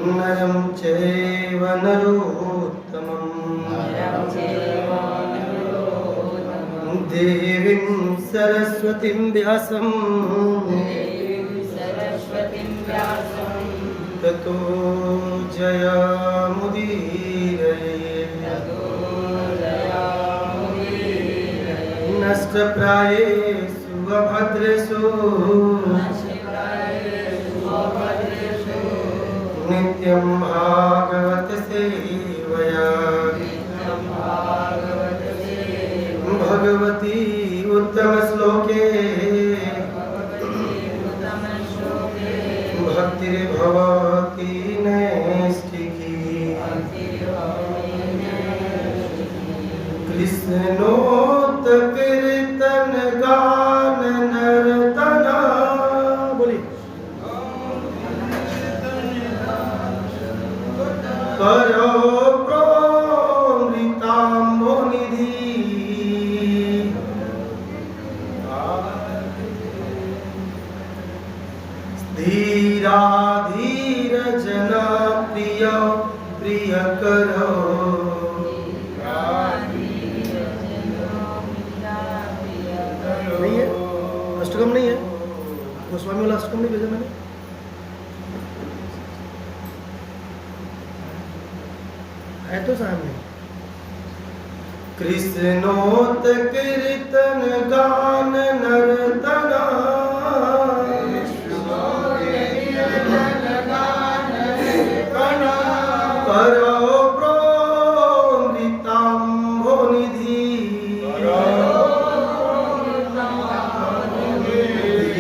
नरं चैव नरोत्तमं देवीं सरस्वतीं व्यासं ततो जयामुदीरये नष्टप्रायेषु अभद्रेषु नित्यं भागवत सेवया भगवती उत्तम श्लोके भक्तिर्भवति नैष्ठिकी कृष्णोक्त कीर्तन गान नर्तना बोली करो प्रोमृताम्बोनिधि धीरा धीर जना प्रिय प्रिय करो नहीं है अष्टकम नहीं है गोस्वामी वाला अष्टकम नहीं भेजा मैंने है तो सामने कृष्णोत कीर्तन गान नर्तना करो प्रोमृताम्बोनिधि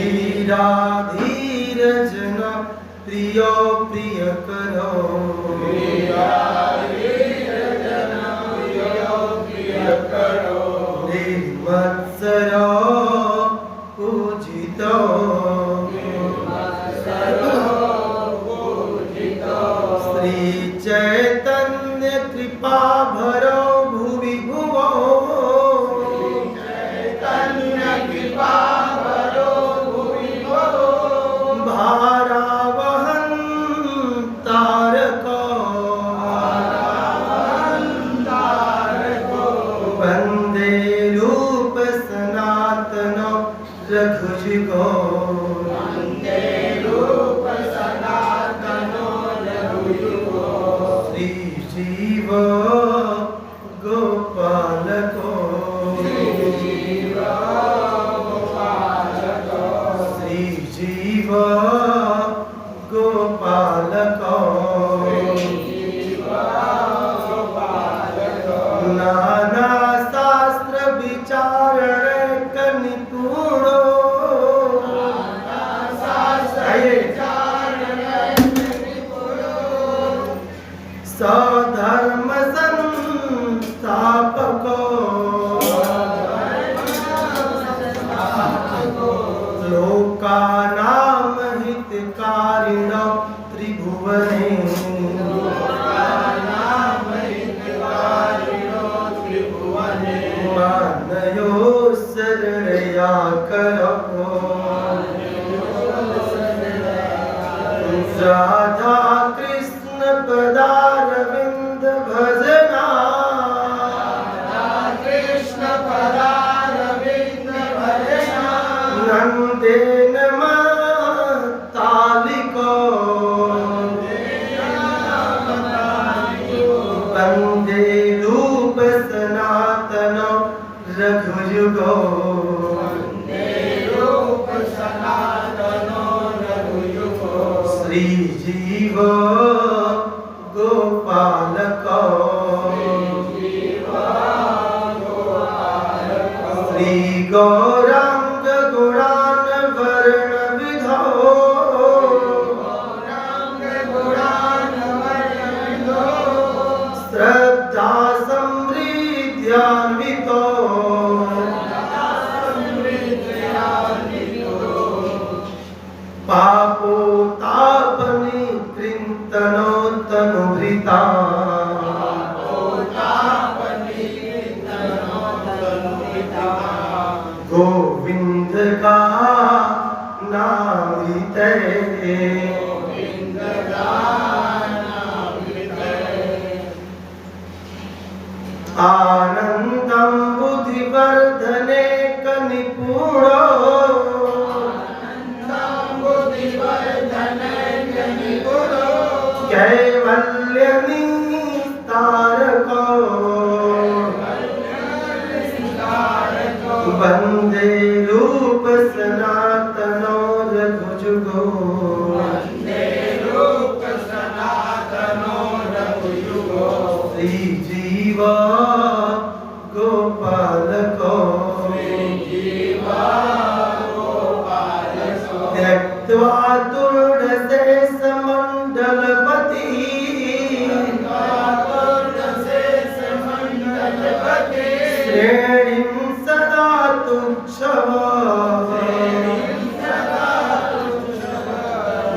धीरा धीर जना प्रिय प्रिय करो निर्मत्सर पूजितो श्री चैतन्य कृपा भरो भुवि भुवो भारावहं तारको वन्दे रूप सनातन रघुजुगो श्री जीव गोपालको श्री जीव गोपालको नाना शास्त्र विचारण निपुणो सधर्म संस्थापको लोकानां हितकारिणो त्रिभुवने मानयो शरणया करो राधा कृष्ण पदारविंद भजना नंदेन तालिको वंदे रूप सनातन रघुजुगो श्री जीव गोपालको श्री गौरांग गुणान वर्ण विधो श्रद्धा समृद्ध्यान्वितो पापोतापनि कृन्तनो तनुभृता गोविंद का नाम कैवल्य निस्तारको वंदे रूप सनातनो रघुजुगो श्री जीव गोपालको त्यक्त्वा तुर्डशेष मंडलपति श्रेणीं सदा तुच्छः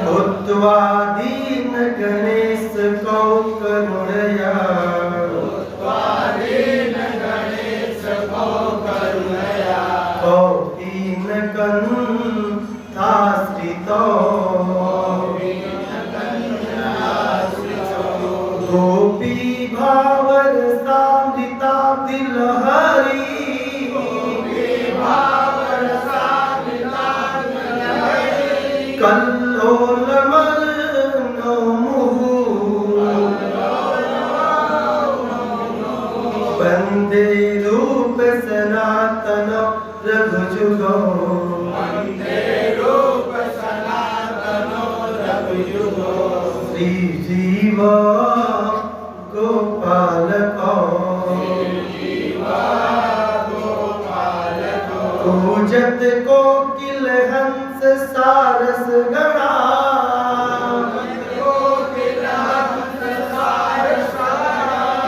भूत्वा दीन गणेश कौ करुणया कौ दीन कंथाश्रितो गोपी भावर सामृताब्धि लहरी कल्लोल मनो वंदे रूप सनातन रघुजुगो श्री जीव गोपालको पूजत कोकिल हंस सारस गणा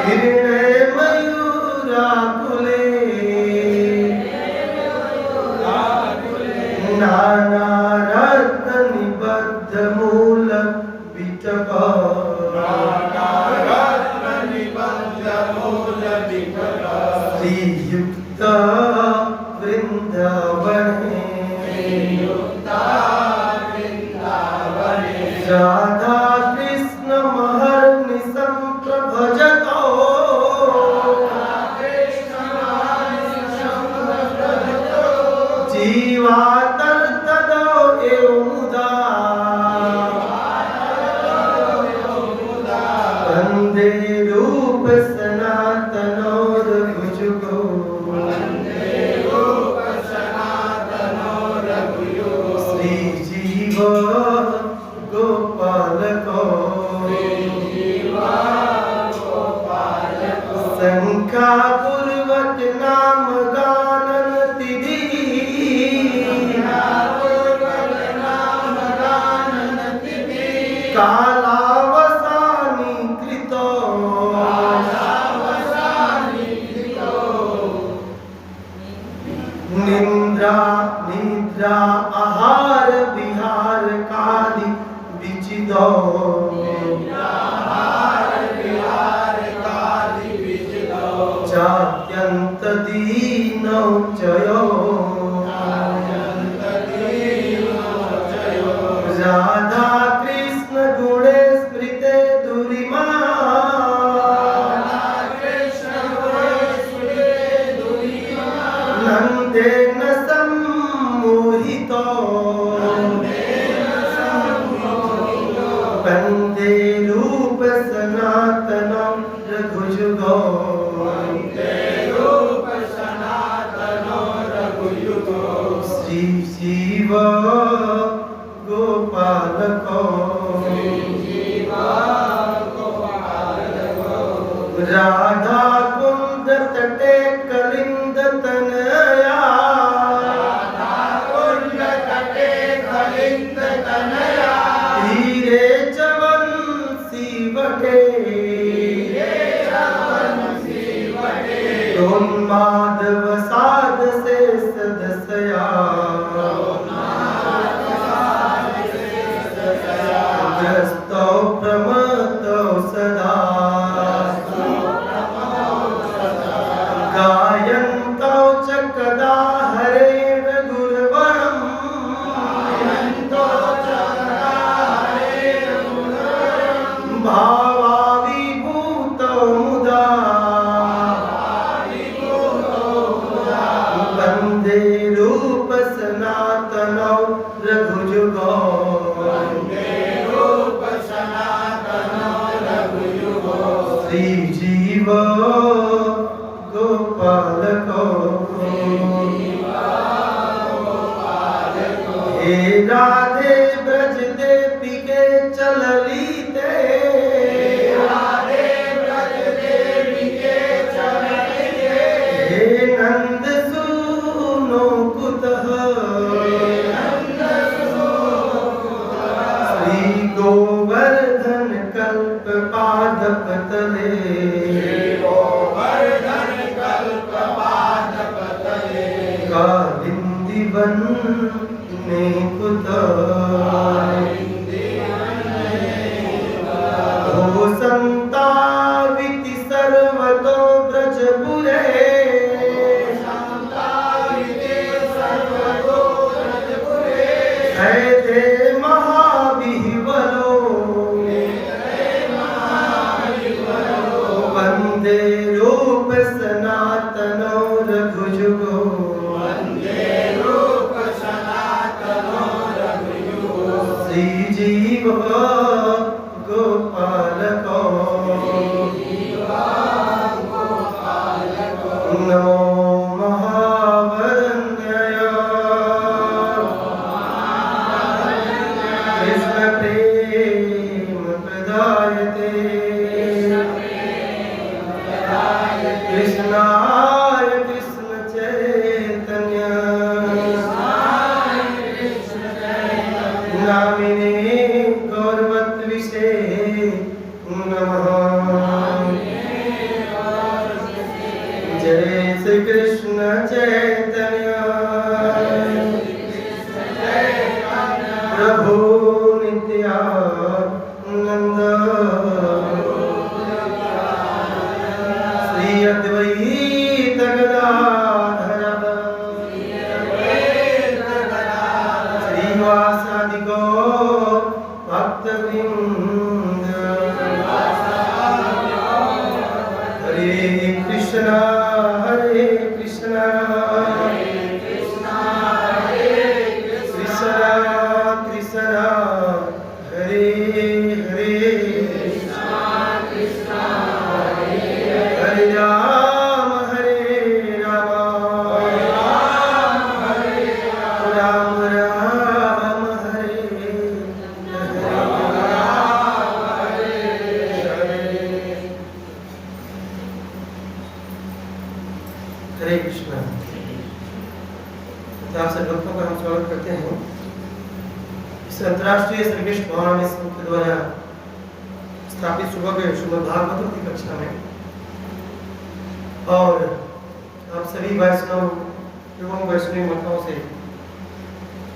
किरणे मयूराकुले नाना रत्न निबद्ध मूल विटपा श्रीयुक्त वृंदावने राधा कृष्ण महर्नि संप्रभजतो जीवातर्तदो एव मुदा वंदे रूप सनातनो रघुजुगो श्री जीव गोपालको शंखा पूर्वक नाम गानन तिथि कालावसानी कृतो निद्रा निद्रा आहार विहार कादि विचितो चात्यंत दीनौ जयो राधा कृष्ण गुणे स्मृते दुरिमा नंदेन सम्मोहितो वंदे रूप सनातनो रघुजुगो श्री शिव गोपालको राधा कुंद तटे कलिंद तनया तीरे चवंसी वटे माधव साध से सदस्या ग्रस्तो प्रमतो सदा गायन्तो च कदा हरेण गुरुवरम् भावाविभूतो मुदा वंदे रूप सनातनो रघुजुगो श्री जीव गोपाल को हे राधे ब्रज देवी के चलली ते हे नंद सुनो कुतः श्री गोवर्धन कल्प पादप तले कालिंदी वन ने हो संताविति सर्वतो ब्रजपुरे है थे महाविह्वलो वंदे रूप सनातनो रघुजुगो श्री जीव गोपाल को नमो महावरण्य कृष्ण प्रेम प्रदायते कृष्णाय कृष्ण चैतन्य नामिने गौरवत्विषे नमः। जय श्री कृष्ण चैतन्य प्रभु नित्यानंद श्री अद्वैत गदाधर श्रीवासादि गौर भक्तवृंद हरे कृष्णा कृष्णा कृष्णा हरे हरे हरे राम राम राम हरे हरे कृष्णा। आप सब भक्तों का हम स्वागत करते हैं इस अंतर्राष्ट्रीय श्रीकृष्ण भगवान संघ के द्वारा स्थापित सुबह के श्रीमद् भागवतम की कक्षा में, और आप सभी वैष्णव एवं वैष्णवी माताओं से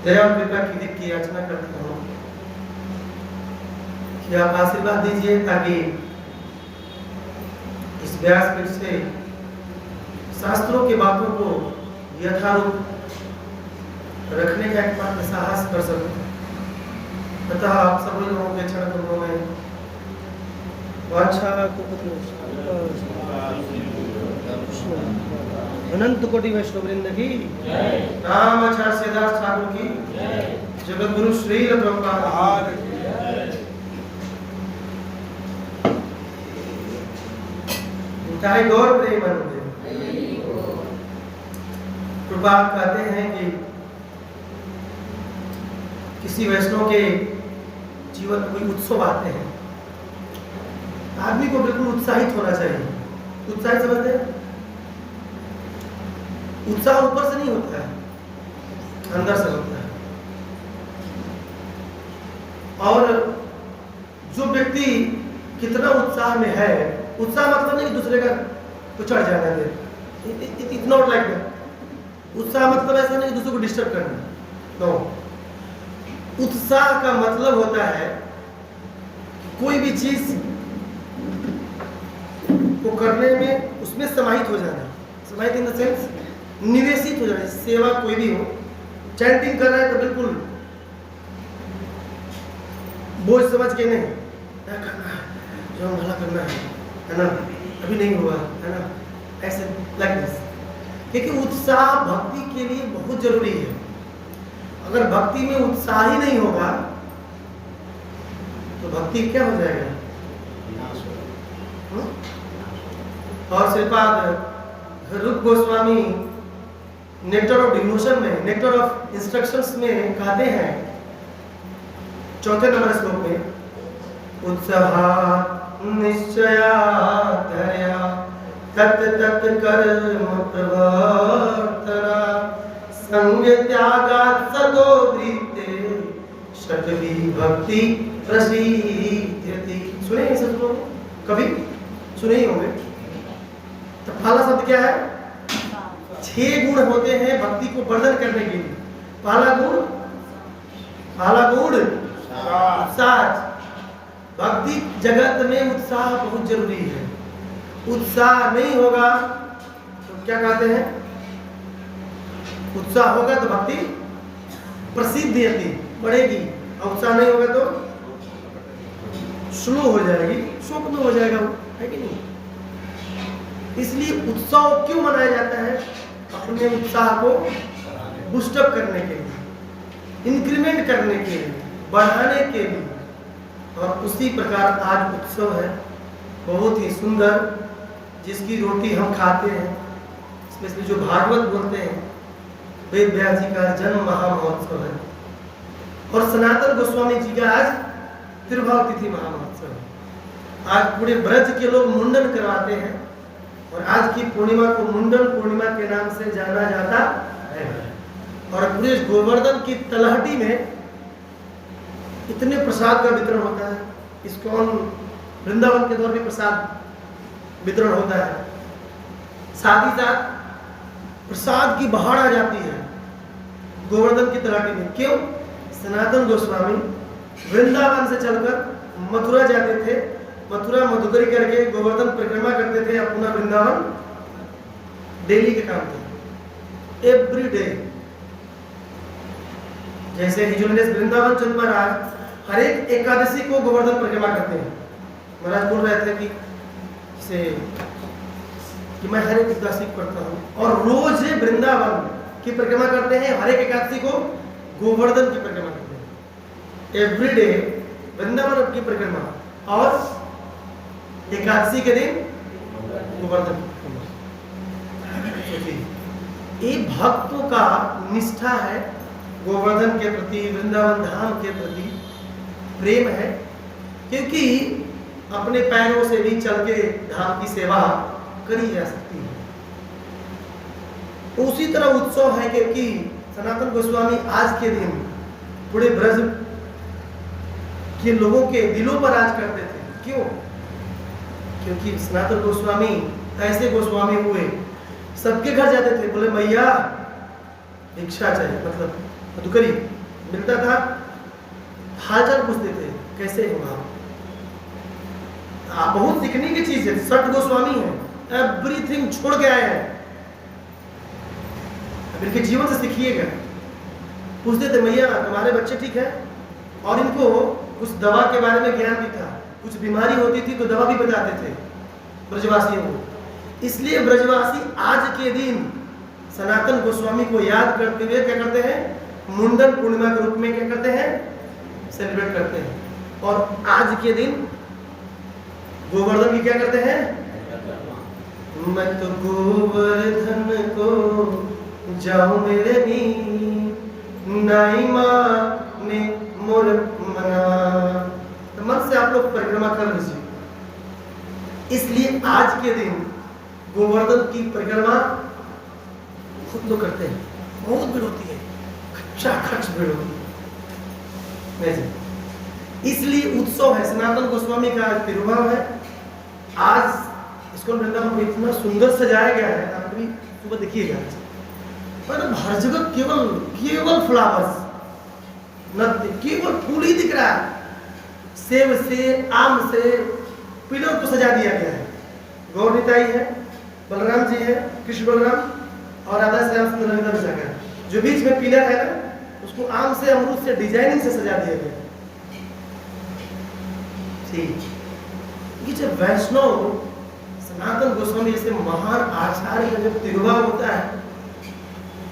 दया और कृपा की याचना करता हूँ कि आप आशीर्वाद दीजिए ताकि इस व्यासपीठ से शास्त्रों की बातों को यथारूप रखने का एकमात्र साहस कर सकूं। अतः आप सभी लोगों के चरण कमलों में वांछा अनंत कोटि वैष्णव वृंद की रामाचार्य सीतादास ठाकुर की जगत गुरु श्री प्रभुपाद चाहे गौर प्रेमानंद प्रभुपाद कहते हैं कि किसी वैष्णव के जीवन में कोई उत्सव आते हैं, आदमी को बिल्कुल उत्साहित होना चाहिए। उत्साहित समझते हैं? उत्साह ऊपर से नहीं होता है, अंदर से होता है। और जो व्यक्ति कितना उत्साह में है, उत्साह मतलब नहीं दूसरे का को चढ़ जाना दे, इट नॉट लाइक दैट। उत्साह मतलब ऐसा नहीं दूसरे को डिस्टर्ब करना, नो। उत्साह का मतलब होता है कि कोई भी चीज को करने में उसमें समाहित हो जाना, समाहित इन द सेंस निवेशित हो जाना। सेवा कोई भी हो, चैंटिंग कर रहा है तो बिल्कुल बोझ समझ के नहीं, क्या करना है, जो भला करना है ना, अभी नहीं हुआ है ना, ऐसे लाइक दिस। क्योंकि उत्साह भक्ति के लिए बहुत जरूरी है। अगर भक्ति में उत्साह ही नहीं होगा तो भक्ति क्या हो जाएगा? और श्रीपाद रूप गोस्वामी नेक्टर ऑफ डिवोशन में, नेक्टर ऑफ इंस्ट्रक्शंस में कहते हैं 4 नंबर श्लोक में, उत्साह निश्चया धैर्या तत् तत् कर्म प्रवर्तना संग त्यागात् सतो वृत्ते शतवी भक्ति प्रसीद्यति। सुने हैं सब लोग, कभी सुने ही होंगे। तो पहला शब्द क्या है? 6 गुण होते हैं भक्ति को वर्धन करने के लिए। पहला गुण उत्साह। भक्ति जगत में उत्साह बहुत जरूरी है। उत्साह नहीं होगा तो क्या कहते हैं? उत्साह होगा तो भक्ति प्रसिद्धि बढ़ेगी, और उत्साह नहीं होगा तो स्लो हो जाएगी, शोक हो जाएगा वो, है कि नहीं? इसलिए उत्सव क्यों मनाया जाता है? अपने उत्साह को बूस्टअप करने के लिए, इंक्रीमेंट करने के लिए, बढ़ाने के लिए। और उसी प्रकार आज उत्सव है बहुत ही सुंदर, जिसकी रोटी हम खाते हैं, स्पेशली जो भागवत बोलते हैं, वेद व्यास जी का जन्म महामहोत्सव है। और सनातन गोस्वामी जी का आज तिरुभाव तिथि महामहोत्सव है। आज पूरे ब्रज के लोग मुंडन करवाते हैं, और आज की पूर्णिमा को मुंडन पूर्णिमा के नाम से जाना जाता है। और पूरे गोवर्धन की तलहटी में इतने प्रसाद का वितरण होता है। इस्कॉन वृंदावन के द्वारा भी प्रसाद वितरण होता है। साथ ही साथ प्रसाद की बहार आ जाती है गोवर्धन की तलहटी में। क्यों? सनातन गोस्वामी वृंदावन से चलकर मथुरा जाते थे, मथुरा मधुकरी करके गोवर्धन परिक्रमा करते थे, अपना वृंदावन डेली के काम थे, एवरी डे। जैसे हिजोलिनेस वृंदावन चंद महाराज हर एक एकादशी को गोवर्धन परिक्रमा करते हैं। महाराज बोल रहे थे कि मैं हर एक एकादशी करता हूँ, और रोज वृंदावन की परिक्रमा करते हैं। हर एक एकादशी को गोवर्धन की परिक्रमा करते हैं, एवरी डे वृंदावन की परिक्रमा, और एकादशी के दिन गोवर्धन। ये भक्तों का निष्ठा है, गोवर्धन के प्रति, वृंदावन धाम के प्रति प्रेम है, क्योंकि अपने पैरों से भी चल के धाम की सेवा करी जा सकती है। उसी तरह उत्सव है, क्योंकि सनातन गोस्वामी आज के दिन पूरे ब्रज के लोगों के दिलों पर राज करते थे। क्यों? क्योंकि सनातन गोस्वामी ऐसे गोस्वामी हुए, सबके घर जाते थे, बोले मैया भिक्षा चाहिए, मतलब मधुकरी मिलता था, हालचाल पूछते थे कैसे हो आप। बहुत सीखने की चीज है। सठ गोस्वामी है, एवरीथिंग छोड़ के आए हैं, अब इनके जीवन से सीखिएगा। पूछते थे मैया तुम्हारे बच्चे ठीक है, और इनको कुछ दवा के बारे में ज्ञान भी था, कुछ बीमारी होती थी तो दवा भी बताते थे ब्रजवासियों को। इसलिए ब्रजवासी आज के दिन सनातन गोस्वामी को याद करते हुए क्या करते हैं? मुंडन पूर्णिमा के रूप में क्या करते हैं? सेलिब्रेट करते हैं। और आज के दिन गोवर्धन की क्या करते हैं? मैं तो गोवर्धन को जाऊं मेरे भी नाई माने मोर मना। तो मन से आप लोग परिक्रमा कर लीजिए। इसलिए आज के दिन गोवर्धन की परिक्रमा खुद लोग करते हैं, बहुत भीड़ होती है, खच भीड़ होती है। इसलिए उत्सव है, सनातन गोस्वामी का तिरुभाव है। आज इसको वृंदावन में इतना सुंदर सजाया गया है, आप भी सुबह देखिएगा। पर हर जगह केवल फ्लावर्स, केवल फूल ही दिख रहा है। सेब से, आम से पिलर को सजा दिया गया है। गौर निताई है, बलराम जी है, कृष्ण बलराम और राधा श्याम सुंदर रविंद्र सागर। जो बीच में पिलर है ना, उसको आम से, अमरूद से, डिजाइनिंग से सजा दिया गया। ये जब वैष्णव सनातन गोस्वामी जैसे महान आचार्य का जब तिरुभाव होता है,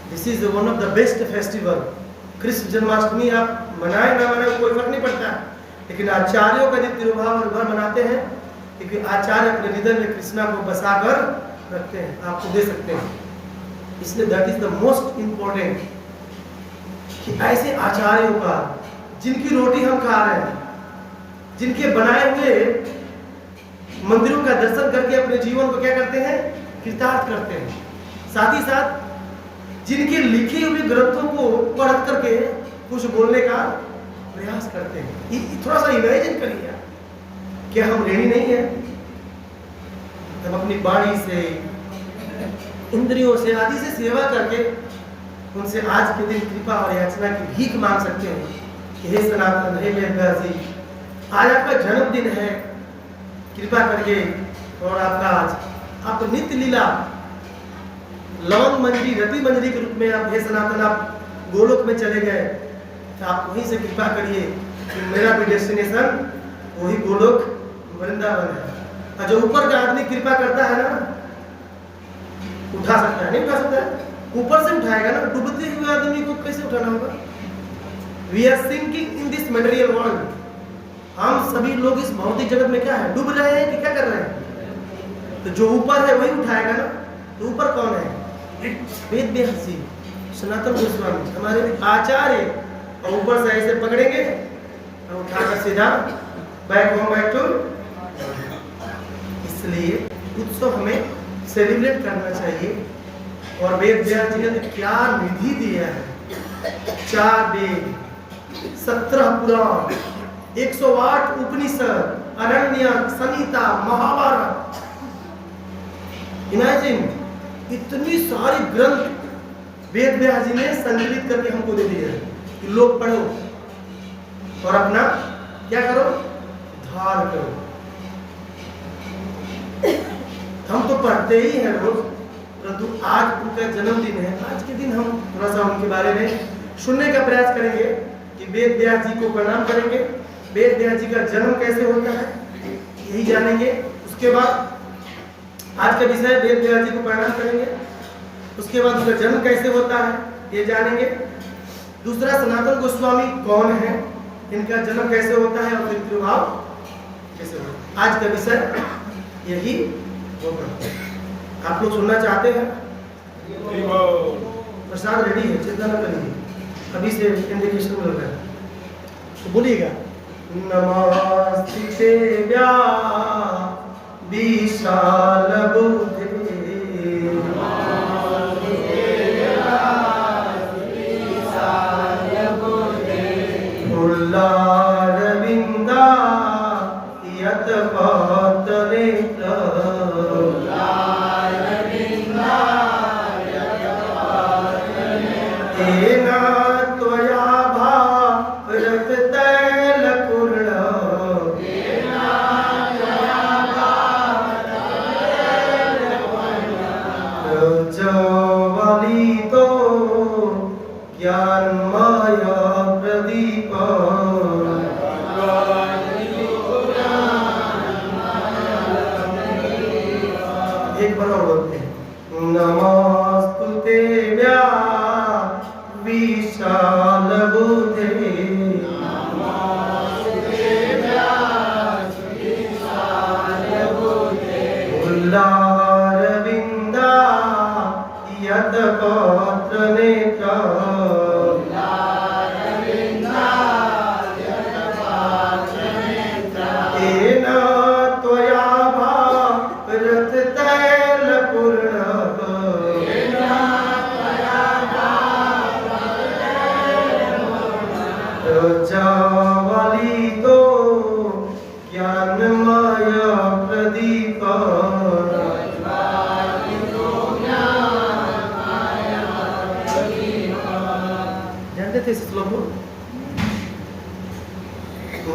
this is one of the best festival. Krishna Janmashtami आप मनाए ना मनाए कोई फर्क नहीं पड़ता, लेकिन आचार्यों का जब तिरुभाव और भर मनाते हैं क्योंकि आचार्य अपने हृदय में कृष्णा को बसा कर रखते हैं, आपको दे सकते हैं। इसलिए that is the most important कि ऐसे आचार्यों का, जिनकी रोटी हम खा रहे हैं, जिनके बनाए हुए मंदिरों का दर्शन करके अपने जीवन को क्या करते हैं, कृतार्थ करते हैं, साथ ही साथ जिनके लिखे हुए ग्रंथों को पढ़ करके कुछ बोलने का प्रयास करते हैं। थोड़ा सा इमेजिन करिए, क्या हम ऋणी नहीं है? हम अपनी वाणी से, इंद्रियों से आदि से सेवा करके उनसे आज के दिन कृपा और याचना की भीख मांग सकते हैं कि हे सनातन, हे वेदव्यास जी, आज आपका जन्मदिन है, कृपा करके, और आपका आज आप नित्य लीला लवंग मंजरी, रति मंजरी के रूप में आप हे सनातन आप गोलोक में चले गए, तो आप वहीं से कृपा करिए कि मेरा भी डेस्टिनेशन वही गोलोक वृंदावन है। और जो ऊपर का आदमी कृपा करता है ना, उठा सकता है, नहीं उठा सकता है, ऊपर से उठाएगा ना, डूबते हुए आदमी को कैसे उठाना होगा? We are sinking in this material world. हम सभी लोग इस भौतिक जगत में क्या है, डूब रहे हैं कि क्या कर रहे हैं? तो जो ऊपर है वही उठाएगा ना। तो ऊपर कौन है? वेद व्यास जी, सनातन गोस्वामी, हमारे आचार्य, और ऊपर से ऐसे पकड़ेंगे और उठाकर सीधा बैक होम, बैक टू। इसलिए उत्सव हमें सेलिब्रेट करना चाहिए। और वेद व्यास जी ने क्या निधि दिया है, 4 वेद, 17 पुराण, 108 उपनिषद, अरण्यक, संहिता, महाभारत। इमेजिन, इतनी सारी ग्रंथ वेद व्यास जी ने संकलित करके हमको दे दिए कि लोग पढ़ो और अपना क्या करो, धार करो। हम तो पढ़ते ही हैं रोज, परंतु आज उनका जन्मदिन है, आज के दिन हम थोड़ा सा उनके बारे में सुनने का प्रयास करेंगे कि वेद व्यास जी को प्रणाम करेंगे, वेद व्यास जी का जन्म कैसे होता है यही जानेंगे। उसके बाद आज का विषय वेद व्यास जी को प्रणाम करेंगे, उसके बाद उनका जन्म कैसे होता है ये जानेंगे। दूसरा, सनातन गोस्वामी कौन है, इनका जन्म कैसे होता है और तिरुभाव कैसे होता है। आज का विषय यही होगा। आप लोग सुनना चाहते हैं? प्रसाद रेडी है, चिंता न करिए, अभी से इंडिकेशन मिल रहा है, तो बोलिएगा। नमस्ते विशाल बुद्धे, फुल्लारविंदा यत पातरे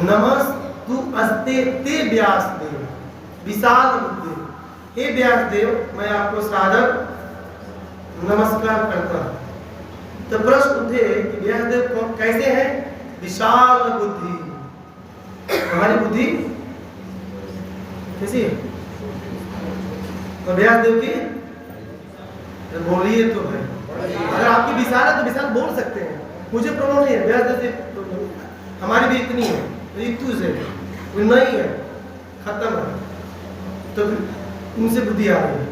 नमस्तु अस्ते ते व्यास देव विशाल बुद्धि। हे व्यास देव, मैं आपको सादर नमस्कार करता हूँ। तो प्रश्न उठे कि व्यास देव कैसे हैं? विशाल बुद्धि। हमारी बुद्धि कैसी है? तो व्यास देव की बोलिए तो भाई, अगर आपकी विशाल है तो विशाल बोल सकते हैं, मुझे प्रॉब्लम नहीं है। व्यास देव से हमारी भी इतनी है, ऋतु से नहीं है, खत्म है। तो उनसे बुद्धि आ रही है।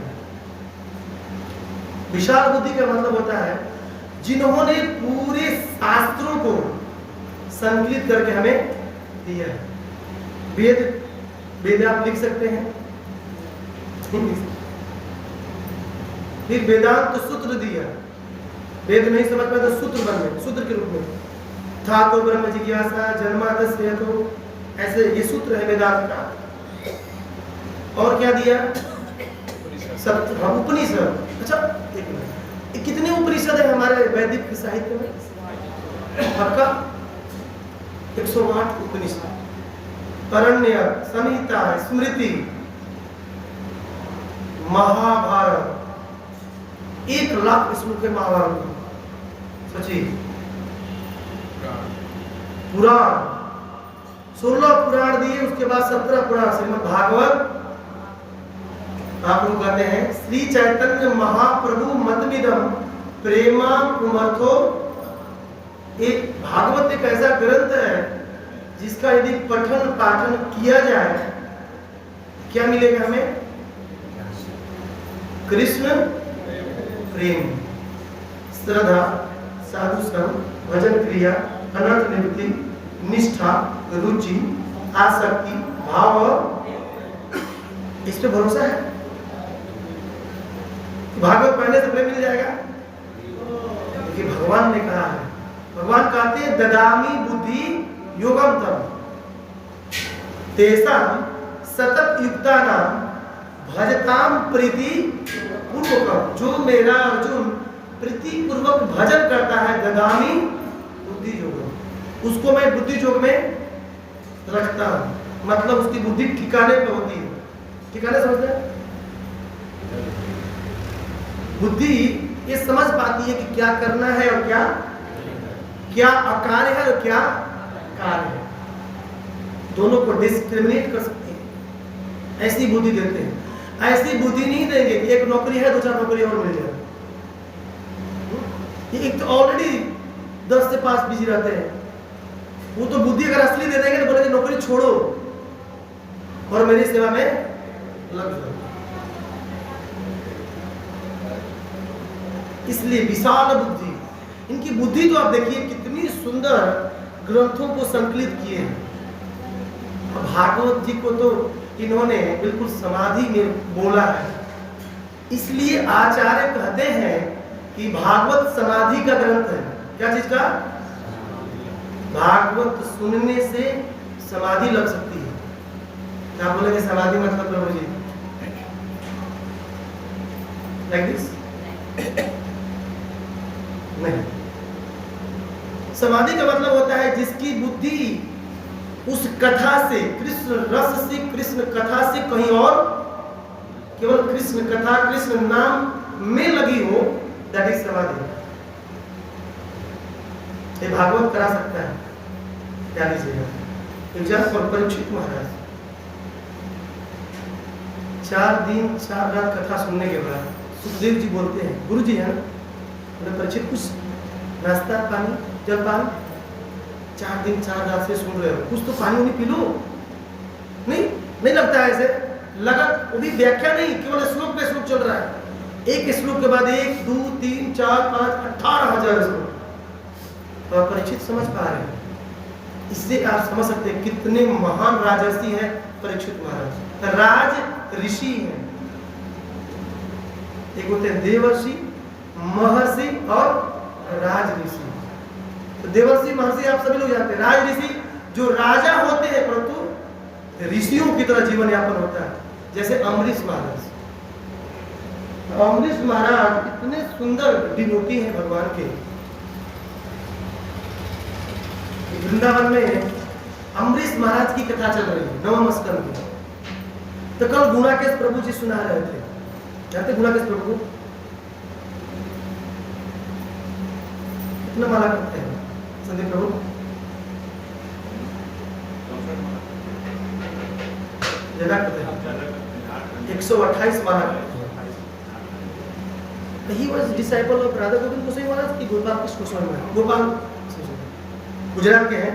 विशाल बुद्धि का मतलब होता है जिन्होंने पूरे शास्त्रों को संकलित करके हमें दिया है। वेद आप लिख सकते हैं, फिर वेदांत तो सूत्र दिया, वेद नहीं समझ पाए तो सूत्र बन गए, सूत्र के रूप में था तो ब्रह्म जिज्ञासा जन्मादस्य तो ऐसे ये सूत्र है वेदांत का। और क्या दिया? सब उपनिषद। अच्छा एक मिनट, कितने उपनिषद है हमारे वैदिक साहित्य में? आपका 108 उपनिषद, अरण्यक, संहिता, स्मृति, महाभारत, 1 लाख श्लोक है महाभारत में। सोचिए, पुराण 16 पुराण दिए, उसके बाद 17 पुराण श्रीमद् भागवत। आप लोग कहते हैं श्री चैतन्य महाप्रभु मतमिदम प्रेमा कुमर्थो। एक भागवत एक ऐसा ग्रंथ है जिसका यदि पठन पाठन किया जाए क्या मिलेगा हमें? कृष्ण प्रेम, श्रद्धा, साधु संग, भजन क्रिया, अनर्थ निवृत्ति, निष्ठा, रुचि, आसक्ति, भाव। इस पे भरोसा है? भागवत पढ़ने से प्रेम मिल जाएगा? क्योंकि भगवान ने कहा है, भगवान कहते हैं ददामी बुद्धि योगम तम तेषां सतत युक्तानां भजताम प्रीति पूर्वकम। जो मेरा अर्जुन प्रीति पूर्वक भजन करता है, ददामी बुद्धि योगम, उसको मैं बुद्धि योग में रखता हूं। मतलब उसकी बुद्धि ठिकाने पे होती है। ठिकाने समझते हैं? बुद्धि ये समझ पाती है कि क्या करना है और क्या अकार्य है और क्या कार्य है। दोनों को डिस्क्रिमिनेट कर सकते हैं, ऐसी बुद्धि देते हैं। ऐसी बुद्धि नहीं देंगे कि एक नौकरी है 2-4 नौकरी और मिल जाए। ये एक तो ऑलरेडी 10 से 5 बिजी रहते हैं, वो तो बुद्धि अगर असली दे देंगे तो बोलेंगे नौकरी छोड़ो और मेरी सेवा में लग जाओ। इसलिए विशाल बुद्धि, इनकी बुद्धि तो आप देखिए कितनी सुंदर ग्रंथों को संकलित किए हैं। भागवत जी को तो इन्होंने बिल्कुल समाधि में बोला है। इसलिए आचार्य कहते हैं कि भागवत समाधि का ग्रंथ है। क्या चीज का? भागवत सुनने से समाधि लग सकती है। क्या बोलेंगे समाधि मतलब प्रभु जी? Like this? नहीं। समाधि का मतलब होता है जिसकी बुद्धि उस कथा से, कृष्ण रस से, कृष्ण कथा से कहीं और, केवल कृष्ण कथा, कृष्ण नाम में लगी हो, दैट इज समाधि। ये भागवत करा सकता है। क्या लीजिएगा? एग्जाम्पल परीक्षित महाराज 4 दिन 4 रात कथा सुनने के बाद सुखदेव जी बोलते हैं, गुरु जी है ना, परीक्षित कुछ नाश्ता पानी जलपान 4 दिन 4 रात से सुन रहे हो, कुछ तो पानी उन्हीं पी लो। नहीं लगता है ऐसे? लगा वो भी व्याख्या नहीं, केवल श्लोक पे श्लोक चल रहा है। एक श्लोक के बाद 1 2 3 4 5 18,000 श्लोक। तो परीक्षित समझ पा रहे हैं। इससे आप समझ सकते हैं कितने महान राजर्षि हैं परीक्षित महाराज। राज ऋषि हैं। एक होते हैं देवर्षि, महर्षि और राज ऋषि। तो देवर्षि महर्षि आप सभी लोग जानते हैं। राज ऋषि जो राजा होते हैं परंतु ऋषियों की तरह जीवन यापन होता है, जैसे अम्बरीश महाराज। अम्बरीश महाराज इतने सुंदर डिवोटी हैं भगवान के। वृंदावन में अम्बरीश महाराज की कथा चल रही है, नवम स्कंद में। तो कल गुणाकेश प्रभु जी सुना रहे थे। जानते गुणाकेश प्रभु को? कितना माला करते हैं संदीप प्रभु? ज्यादा करते हैं, 128 माला करते हैं। He was disciple of Radha Govind गोसाई महाराज की, गोपाल कृष्ण गोस्वामी महाराज, गोपाल गुजरात के हैं।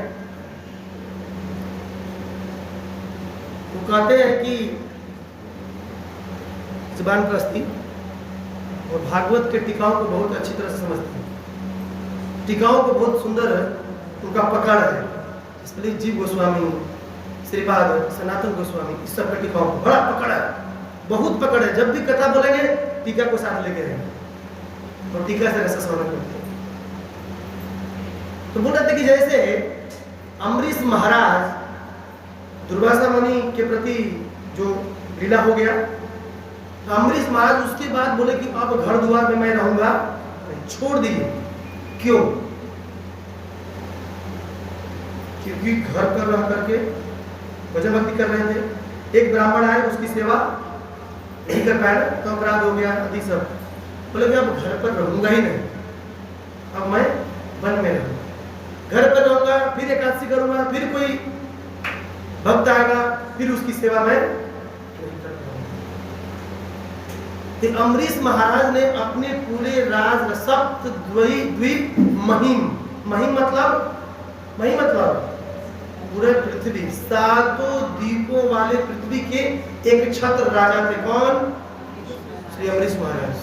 वो कहते हैं कि जुबान प्रस्ती और भागवत के टीकाओं को बहुत अच्छी तरह से समझते हैं। टीकाओं को बहुत सुंदर उनका पकड़ है, इसलिए जीव गोस्वामी, श्रीपाद, सनातन गोस्वामी, इस सब का टीकाओं को बड़ा पकड़ है, बहुत पकड़ है। जब भी कथा बोलेंगे टीका को साथ लेके रहेंगे और टीका से रस श्रवण करते हैं। तो बोल रहे थे कि जैसे अम्बरीश महाराज दुर्वासा मुनि के प्रति जो लीला हो गया, तो अम्बरीश महाराज उसके बाद बोले कि अब घर द्वार में मैं रहूंगा, छोड़ दिए। क्यों? क्योंकि घर पर रह करके भजन भक्ति कर रहे थे। एक ब्राह्मण आए, उसकी सेवा नहीं कर पाया तो अपराध हो गया आदि सब। बोले कि अब घर पर रहूंगा ही नहीं, अब मैं वन में रहूंगा, घर पर रहूंगा, फिर एकादशी करूंगा, फिर कोई भक्त आएगा, फिर उसकी सेवा मैं नहीं कर पाऊंगा। अम्बरीश महाराज ने अपने पूरे राज सप्त द्वीप महिम मतलब पूरे पृथ्वी, सातों द्वीपों वाले पृथ्वी के एक छत्र राजा थे। कौन? श्री अम्बरीश महाराज।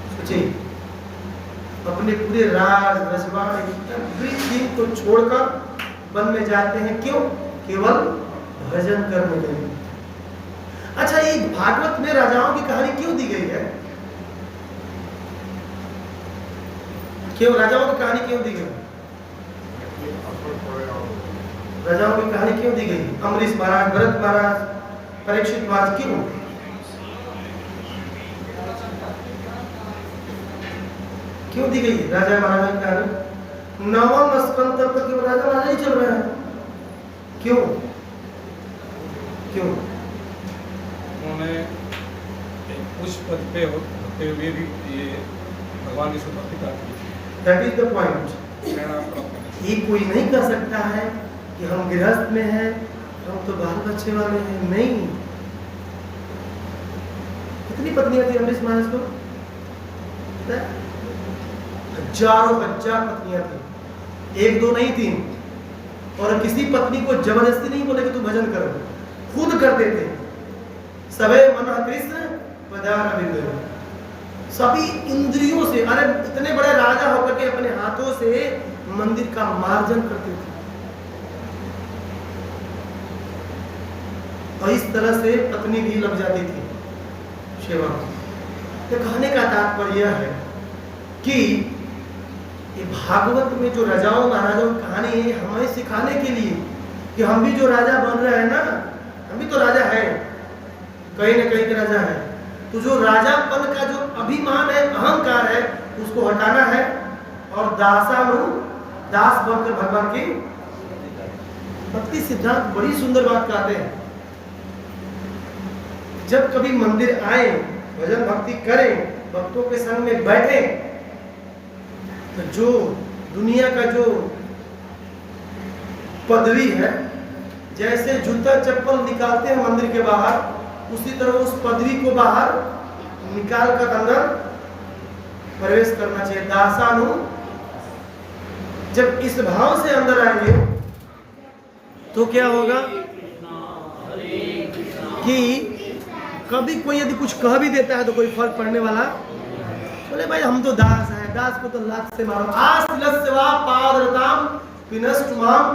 सोचिए, अपने पूरे राज रजवाड़े एवरीथिंग को छोड़कर वन में जाते हैं। क्यों? केवल भजन करने के लिए। अच्छा, ये भागवत में राजाओं की कहानी क्यों दी गई है? क्यों राजाओं की कहानी क्यों दी गई? राजाओं की कहानी क्यों दी गई? अम्बरीश महाराज, भरत महाराज, परीक्षित महाराज, क्यों? क्यों दी गई राजा महाराजा की कहानी? नवम स्कंद तक केवल राजा महाराजा ही चल रहे हैं। क्यों? क्यों? उन्होंने उस पद पे होते हुए भी ये भगवान की भक्ति की। That is the point. ये कोई नहीं कह सकता है कि हम गृहस्थ में हैं, हम तो बाल बच्चे वाले हैं। नहीं, कितनी पत्नियां थी अम्बरीश महाराज को? हजारों हजार पत्नियां थी, एक दो नहीं, तीन। और किसी पत्नी को जबरदस्ती नहीं बोले कि तू भजन करो, खुद करते थे। सबे मन कृष्ण पदार बिंदु, सभी इंद्रियों से। अरे इतने बड़े राजा होकर के अपने हाथों से मंदिर का मार्जन करते थे। और इस तरह से पत्नी भी लग जाती थी सेवा। तो कहने का तात्पर्य यह है कि ये भागवत में जो राजाओं महाराजाओं की कहानी है, हमें सिखाने के लिए कि हम भी जो राजा बन रहे हैं ना, हम भी तो राजा हैं, कहीं ना कहीं के राजा हैं। तो जो राजापन का जो अभिमान है, अहंकार है, उसको हटाना है और दास बनकर भगवान की भक्ति। सिद्धांत बड़ी सुंदर बात कहते हैं। जब कभी मंदिर आए, भजन भक्ति करें, भक्तों के संग में बैठे, तो जो दुनिया का जो पदवी है, जैसे जूता चप्पल निकालते हैं मंदिर के बाहर, उसी तरह उस पदवी को बाहर निकाल कर अंदर प्रवेश करना चाहिए। दासानु, जब इस भाव से अंदर आएंगे तो क्या होगा कि कभी कोई यदि कुछ कह भी देता है तो कोई फर्क पड़ने वाला। बोले भाई हम तो दास हैं, दास को तो लात से मारो। आस्लस्वा पादरताम पिनष्टुमाम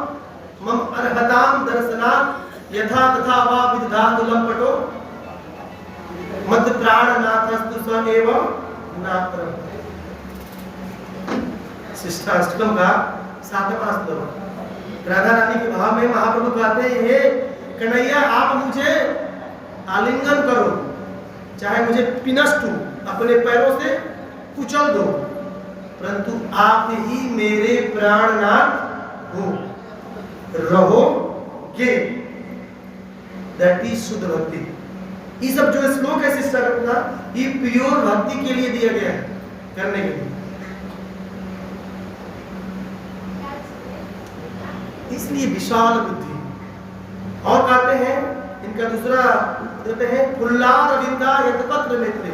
मम अर्हताम दर्शनात् यथा तथा वा विदधातु लंपटो मद प्राणनाथस्तु स एव नात्र। शिष्टाष्टकम का 7वां श्लोक। राधा रानी के भाव में महाप्रभु कहते हैं, हे कन्हैया आप मुझे आलिंगन करो, चाहे मुझे पिनष्टु अपने पैरों से कुचल दो, परंतु आप ही मेरे प्राणनाथ हो, रहोगे। दैट इज शुद्ध भक्ति। ये सब जो श्लोक है सिस्टर का, ये प्योर भक्ति के लिए दिया गया है, करने के लिए। इसलिए विशाल बुद्धि। और कहते हैं, इनका दूसरा देते हैं, फुल्लार विंदा यतपत्र नेत्रे,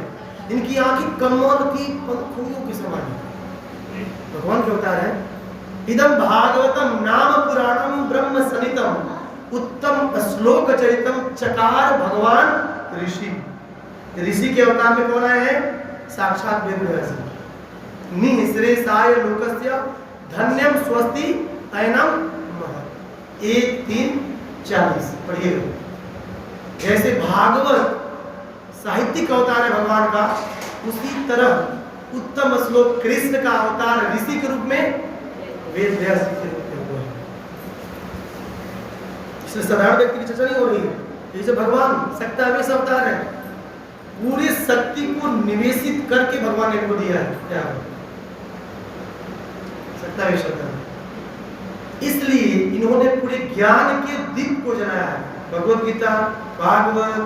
इनकी आंखें कमल की पंखुड़ियों के समान है। भगवान के अवतार है। इदम भागवतम नाम पुराणम ब्रह्म सनितम उत्तम श्लोक चरितम चकार भगवान ऋषि। ऋषि के अवतार में कौन आए हैं? साक्षात वेदव्यास। निःश्रेषाय लोकस्य धन्यम स्वस्ति अयनम महत्। 1:3:40 पढ़िएगा। जैसे भागवत साहित्यिक अवतार है भगवान का, उसी तरह उत्तम श्लोक कृष्ण का अवतार ऋषि के रूप में वेदव्यास जी के रूप में हुआ है। इसलिए साधारण व्यक्ति की चर्चा नहीं हो रही है। जैसे भगवान शक्तावेश अवतार है, पूरी शक्ति को निवेशित करके भगवान ने इनको दिया है। क्या शक्तावेश अवतार। इसलिए इन्होंने पूरे ज्ञान के दीप को जलाया है। भगवत गीता, भागवत,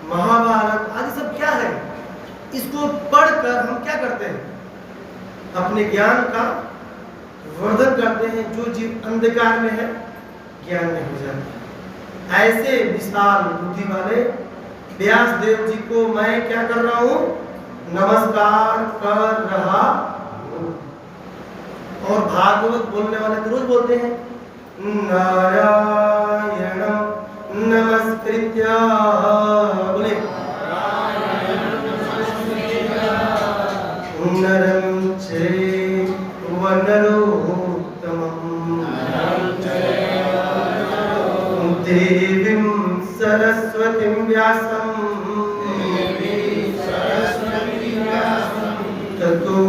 महाभारत आदि सब क्या है? इसको पढ़कर हम क्या करते हैं? अपने ज्ञान का वर्धन करते हैं। जो जीव अंधकार में है, ज्ञान में हो जाता है। ऐसे विशाल बुद्धि वाले व्यास देव जी को मैं क्या कर रहा हूं? नमस्कार कर रहा हूं। और भागवत बोलने वाले तो रोज बोलते हैं नारायणं नमस्कृत्य, बोले नरं चैव नरोत्तमं देवीं सरस्वतीं व्यासं ततो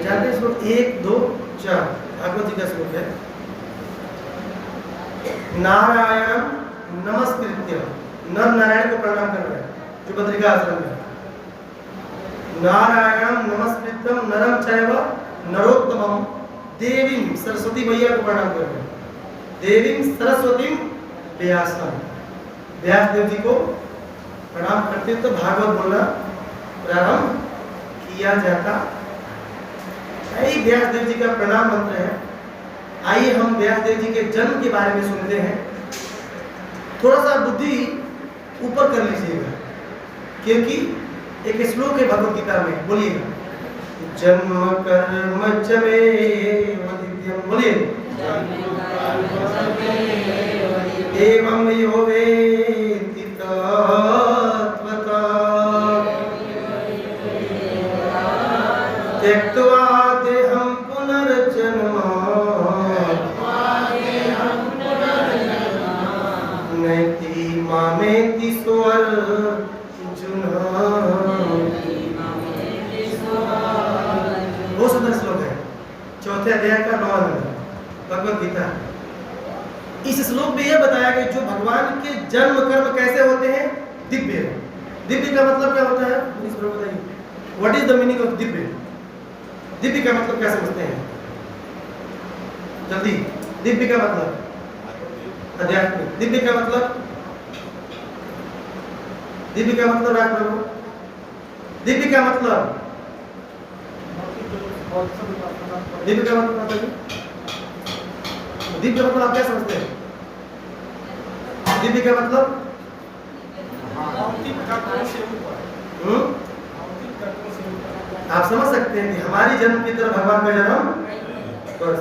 जानते श्लोक 1, 2, 4 भागवत जी का श्लोक है। नारायण नमस्कृत्य, नर नारायण को प्रणाम कर रहे हैं जो बद्रिका आश्रम में। नारायण नमस्कृत्यम नरम चैव नरोत्तमम देवीं सरस्वती मैया को प्रणाम कर रहे हैं। देवीं सरस्वती व्यासम, व्यास देव जी को प्रणाम करते तो भागवत बोलना प्रारंभ किया जाता। यही व्यास देव जी का प्रणाम मंत्र है। आइए हम व्यास देव जी के जन्म के बारे में सुनते हैं। थोड़ा सा बुद्धि ऊपर कर लीजिएगा, क्योंकि एक श्लोक है भगवत गीता में, बोलिएगा जन्म कर्म च मे वदित्यम, बोलिए एवं यो वेत्ति तत्त्वतः त्यक्त्वा देहं पुनर्जन्म नैति मामेति सोऽर्जुन। बहुत सुंदर श्लोक है, 4थे अध्याय का 9वां नंबर भगवत गीता। इस श्लोक में यह बताया कि जो भगवान के जन्म कर्म कैसे होते हैं? दिव्य। दिव्य का मतलब क्या होता है? इस पर बताइए, what is the meaning of Divya? Divya का मतलब क्या समझते हैं? जल्दी। दिव्य का मतलब आध्यात्मिक। दिव्य का मतलब, दिव्य का मतलब राज प्रभु, दिव्य का मतलब, दिव्य का मतलब बताइए। दिव्य मतलब आप क्या समझते हैं? दिव्य का मतलब आप समझ सकते हैं कि हमारी जन्म की तरह भगवान का जन्म,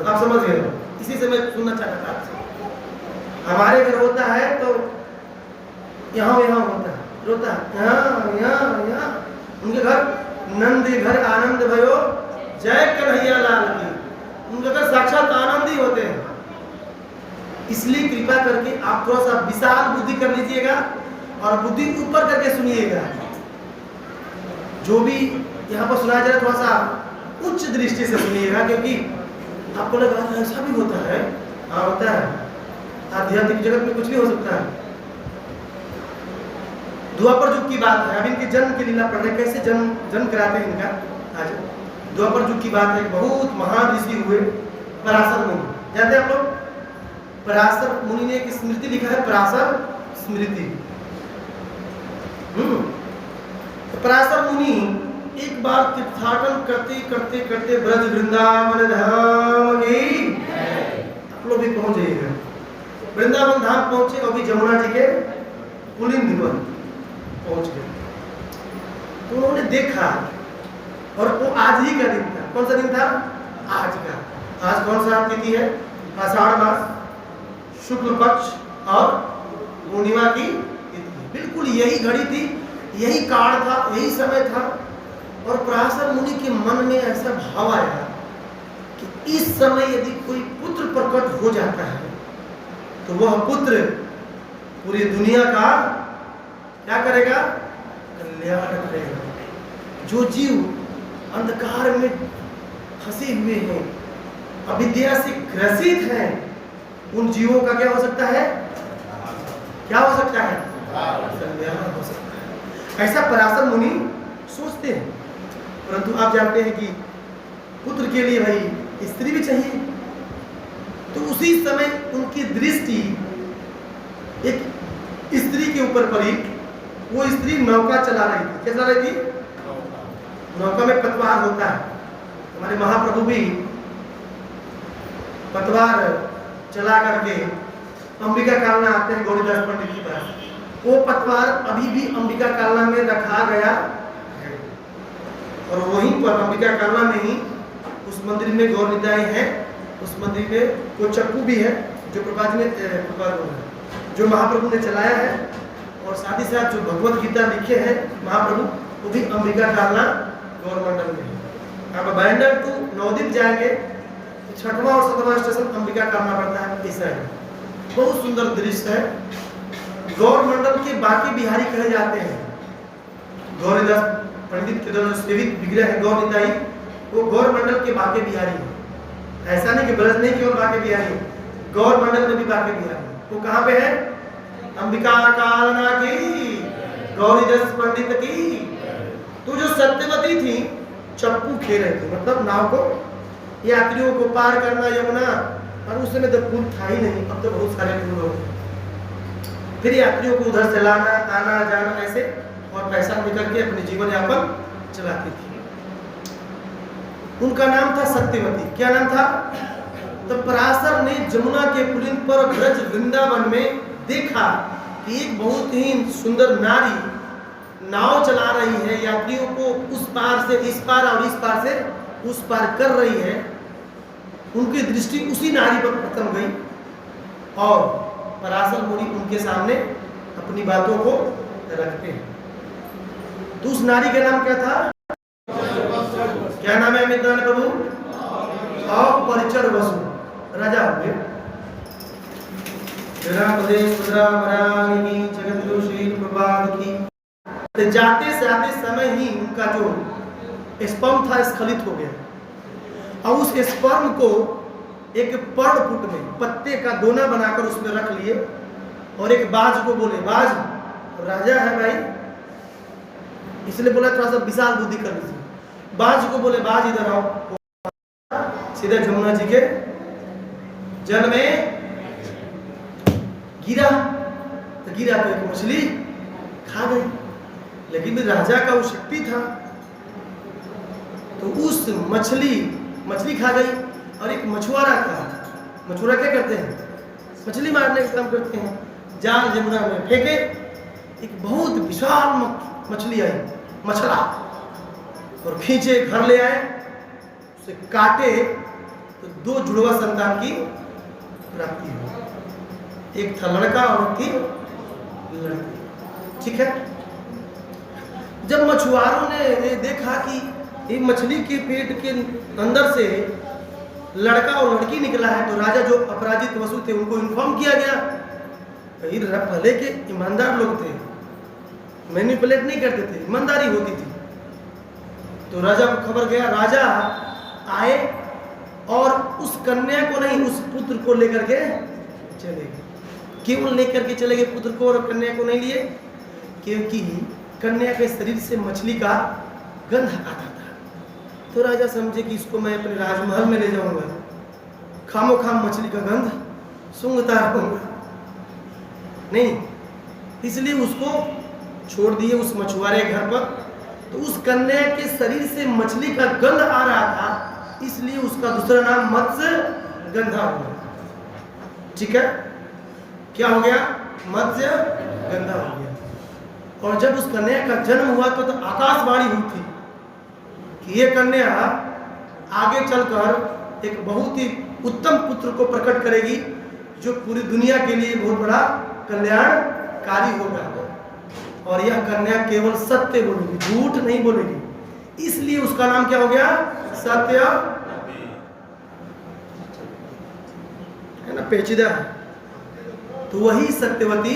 आप समझ गए। इसी से मैं सुनना चाहता था आपसे। हमारे घर होता है तो यहाँ होता है, रोता है यहाँ। उनके घर नंद घर आनंद भयो जय कन्हैया लाल की, उनके घर साक्षात आनंद ही होते हैं। इसलिए कृपा करके आप थोड़ा सा विशाल बुद्धि कर लीजिएगा और बुद्धि ऊपर करके सुनिएगा। जो भी यहाँ पर सुनाया जा रहा है थोड़ा सा उच्च दृष्टि से सुनिएगा, क्योंकि आपको लगा ऐसा भी होता है। हाँ होता है, आध्यात्मिक जगत में कुछ भी हो सकता है। द्वापर युग की बात है। अब इनके जन्म की लीला पढ़ रहे, कैसे जन्म कराते हैं इनका। आज द्वापर युग की बात है। बहुत महान ऋषि हुए पराशर मुनि, जानते हैं आप लोग? पराशर मुनि ने एक स्मृति लिखा है, पराशर स्मृति। पराशर मुनि एक बार तीर्थाटन करते करते करते ब्रज वृंदावन धाम गई। आप लोग भी पहुंच जाइएगा। वृंदावन धाम पहुंचे और भी जमुना जी के पुलिंद पर पहुंच गए। तो उन्होंने देखा और वो आज ही का दिन था। कौन सा दिन था? आज का। आज कौन सा तिथि है? आषाढ़ मास शुक्ल पक्ष और पूर्णिमा की तिथि। बिल्कुल यही घड़ी थी, यही काल था, यही समय था। और पराशर मुनि के मन में ऐसा भाव आया कि इस समय यदि कोई पुत्र प्रकट हो जाता है तो वह पुत्र पूरी दुनिया का क्या करेगा? कल्याण करेगा। जो जीव अंधकार में फंसे हुए हैं, अविद्या से ग्रसित हैं, उन जीवों का क्या हो सकता है? क्या हो सकता है? कल्याण हो सकता है। ऐसा पराशर मुनि सोचते हैं। परंतु आप जानते हैं कि पुत्र के लिए भाई स्त्री भी चाहिए। तो उसी समय उनकी दृष्टि एक स्त्री के ऊपर पड़ी। वो स्त्री नौका चला रही थी। क्या चला रही थी? नौका में पतवार होता है। हमारे महाप्रभु भी पतवार चला करके अंबिका कालना आते हैं गौरीदास पंडित के पास। वो पतवार अभी भी अंबिका कालना में रखा गया है। और वहीं पर अंबिका कालना में ही उस मंदिर में गौर निताई है। उस मंदिर में वो चक्कू भी है जो प्रभात में जो महाप्रभु ने चलाया है। और साथ ही साथ जो भगवत गीता लिखे हैं महाप्रभु, वो भी अंबिका कालना गौर मंडल में। अब बैंडल टू नवदीप जाएंगे तो 6वां और 7वां स्टेशन अंबिका कालना पड़ता है। ऐसा है, बहुत सुंदर दृश्य है। गौर मंडल के बाकी बिहारी कहे जाते हैं। गौरीदास पंडित के द्वारा सेवित विग्रह है गौर निताई, वो गौर मंडल के बाकी बिहारी है। ऐसा नहीं कि ब्रज नहीं केवल बाकी बिहारी, गौर मंडल में भी बाकी बिहारी। वो कहाँ पे है? अंबिका कालना की, गौरीदास पंडित की। तो जो सत्यवती थी चप्पू खेल रही थी, मतलब नाव को यात्रियों को पार करना यमुना। और उस समय तो पुल था ही नहीं, अब तो बहुत सारे पुल हो गए। फिर यात्रियों को उधर से लाना, आना जाना ऐसे, और पैसा निकल के अपने जीवन यापन चलाती थी। उनका नाम था सत्यवती। क्या नाम था? तो पराशर ने जमुना के पुलिन पर ब्रज वृंदावन में देखा कि एक बहुत ही सुंदर नारी नाव चला रही है, यात्रियों को उस पार से इस पार और इस पार से उस पार कर रही है। उनकी दृष्टि उसी नारी पर प्रथम गई और पराशर मुनि उनके सामने अपनी बातों को रखते हैं। तो उस नारी का नाम क्या था? क्या नाम है अमित नारायण प्रभु? अपरिचर वसु राजा हुए। जाते से आते समय ही उनका जो स्पर्म था स्खलित हो गया। और उस स्पर्म को एक पर्णपुट में पत्ते का दोना बनाकर उसमें रख लिए और एक बाज को बोले, बाज राजा है भाई, इसलिए बोला थोड़ा सा विशाल बुद्धि कर लीजिए। बाज को बोले, बाज इधर आओ। सीधा जमुना जी के जल में गिरा। तो गिरा तो एक मछली खा गई। लेकिन राजा का वो शक्ति था, तो उस मछली खा गई। और एक मछुआरा था। मछुआरा क्या करते हैं? मछली मारने का काम करते हैं। जाल जमुना में फेंके, एक बहुत विशाल मछली आई, मछला, और खींचे घर ले आए, उसे काटे तो 2 जुड़वा संतान की प्राप्ति हुई। एक था लड़का और एक थी लड़की। ठीक है। जब मछुआरों ने देखा कि ये मछली के पेट के अंदर से लड़का और लड़की निकला है, तो राजा जो अपराजित वसु थे उनको इन्फॉर्म किया गया। पहले के ईमानदार लोग थे, मैनिपुलेट नहीं करते थे, ईमानदारी होती थी। तो राजा को खबर गया। राजा आए और उस कन्या को नहीं, उस पुत्र को लेकर के चले गए। केवल लेकर के चले गए पुत्र को, और कन्या को नहीं लिए, क्योंकि कन्या के शरीर से मछली का गंध आता था। तो राजा समझे कि इसको मैं अपने राजमहल में ले जाऊंगा, खामो खाम मछली का गंध सूंघता रहूंगा नहीं, इसलिए उसको छोड़ दिए उस मछुआरे घर पर। तो उस कन्या के शरीर से मछली का गंध आ रहा था, इसलिए उसका दूसरा नाम मत्स्य गंधा हुआ। ठीक है, क्या हो गया? मत्स्य गंधा हो गया। और जब उस कन्या का जन्म हुआ तो आकाशवाणी हुई थी कि ये कन्या आगे चलकर एक बहुत ही उत्तम पुत्र को प्रकट करेगी जो पूरी दुनिया के लिए बहुत बड़ा कल्याणकारी होगा। और यह कन्या केवल सत्य बोलेगी, झूठ नहीं बोलेगी, इसलिए उसका नाम क्या हो गया? सत्य है ना, पेचीदा है। तो वही सत्यवती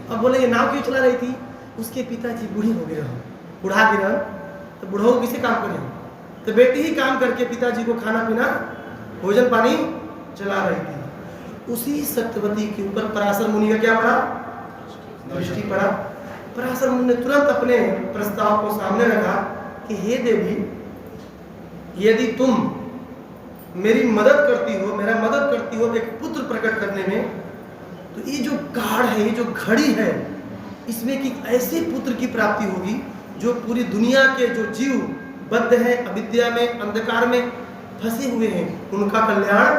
अब बोले ये नाव क्यों चला रही थी? उसके पिताजी बूढ़ी हो गए, बुढ़ा गिरा, तो बूढ़ों को किसे काम करें? तो बेटी ही काम करके पिताजी को खाना पीना भोजन पानी चला रही थी। उसी सत्यवती के ऊपर पराशर मुनि का क्या पड़ा? दृष्टि पड़ा। पराशर मुनि ने तुरंत अपने प्रस्ताव को सामने रखा कि हे देवी, यदि तुम मेरी मदद करती हो, मेरा मदद करती हो एक पुत्र प्रकट करने में, तो ये जो काढ़ है, ये जो घड़ी है, इसमें कि ऐसे पुत्र की प्राप्ति होगी जो पूरी दुनिया के जो जीव बद्ध हैं, अविद्या में, अंधकार में फंसे हुए हैं, उनका कल्याण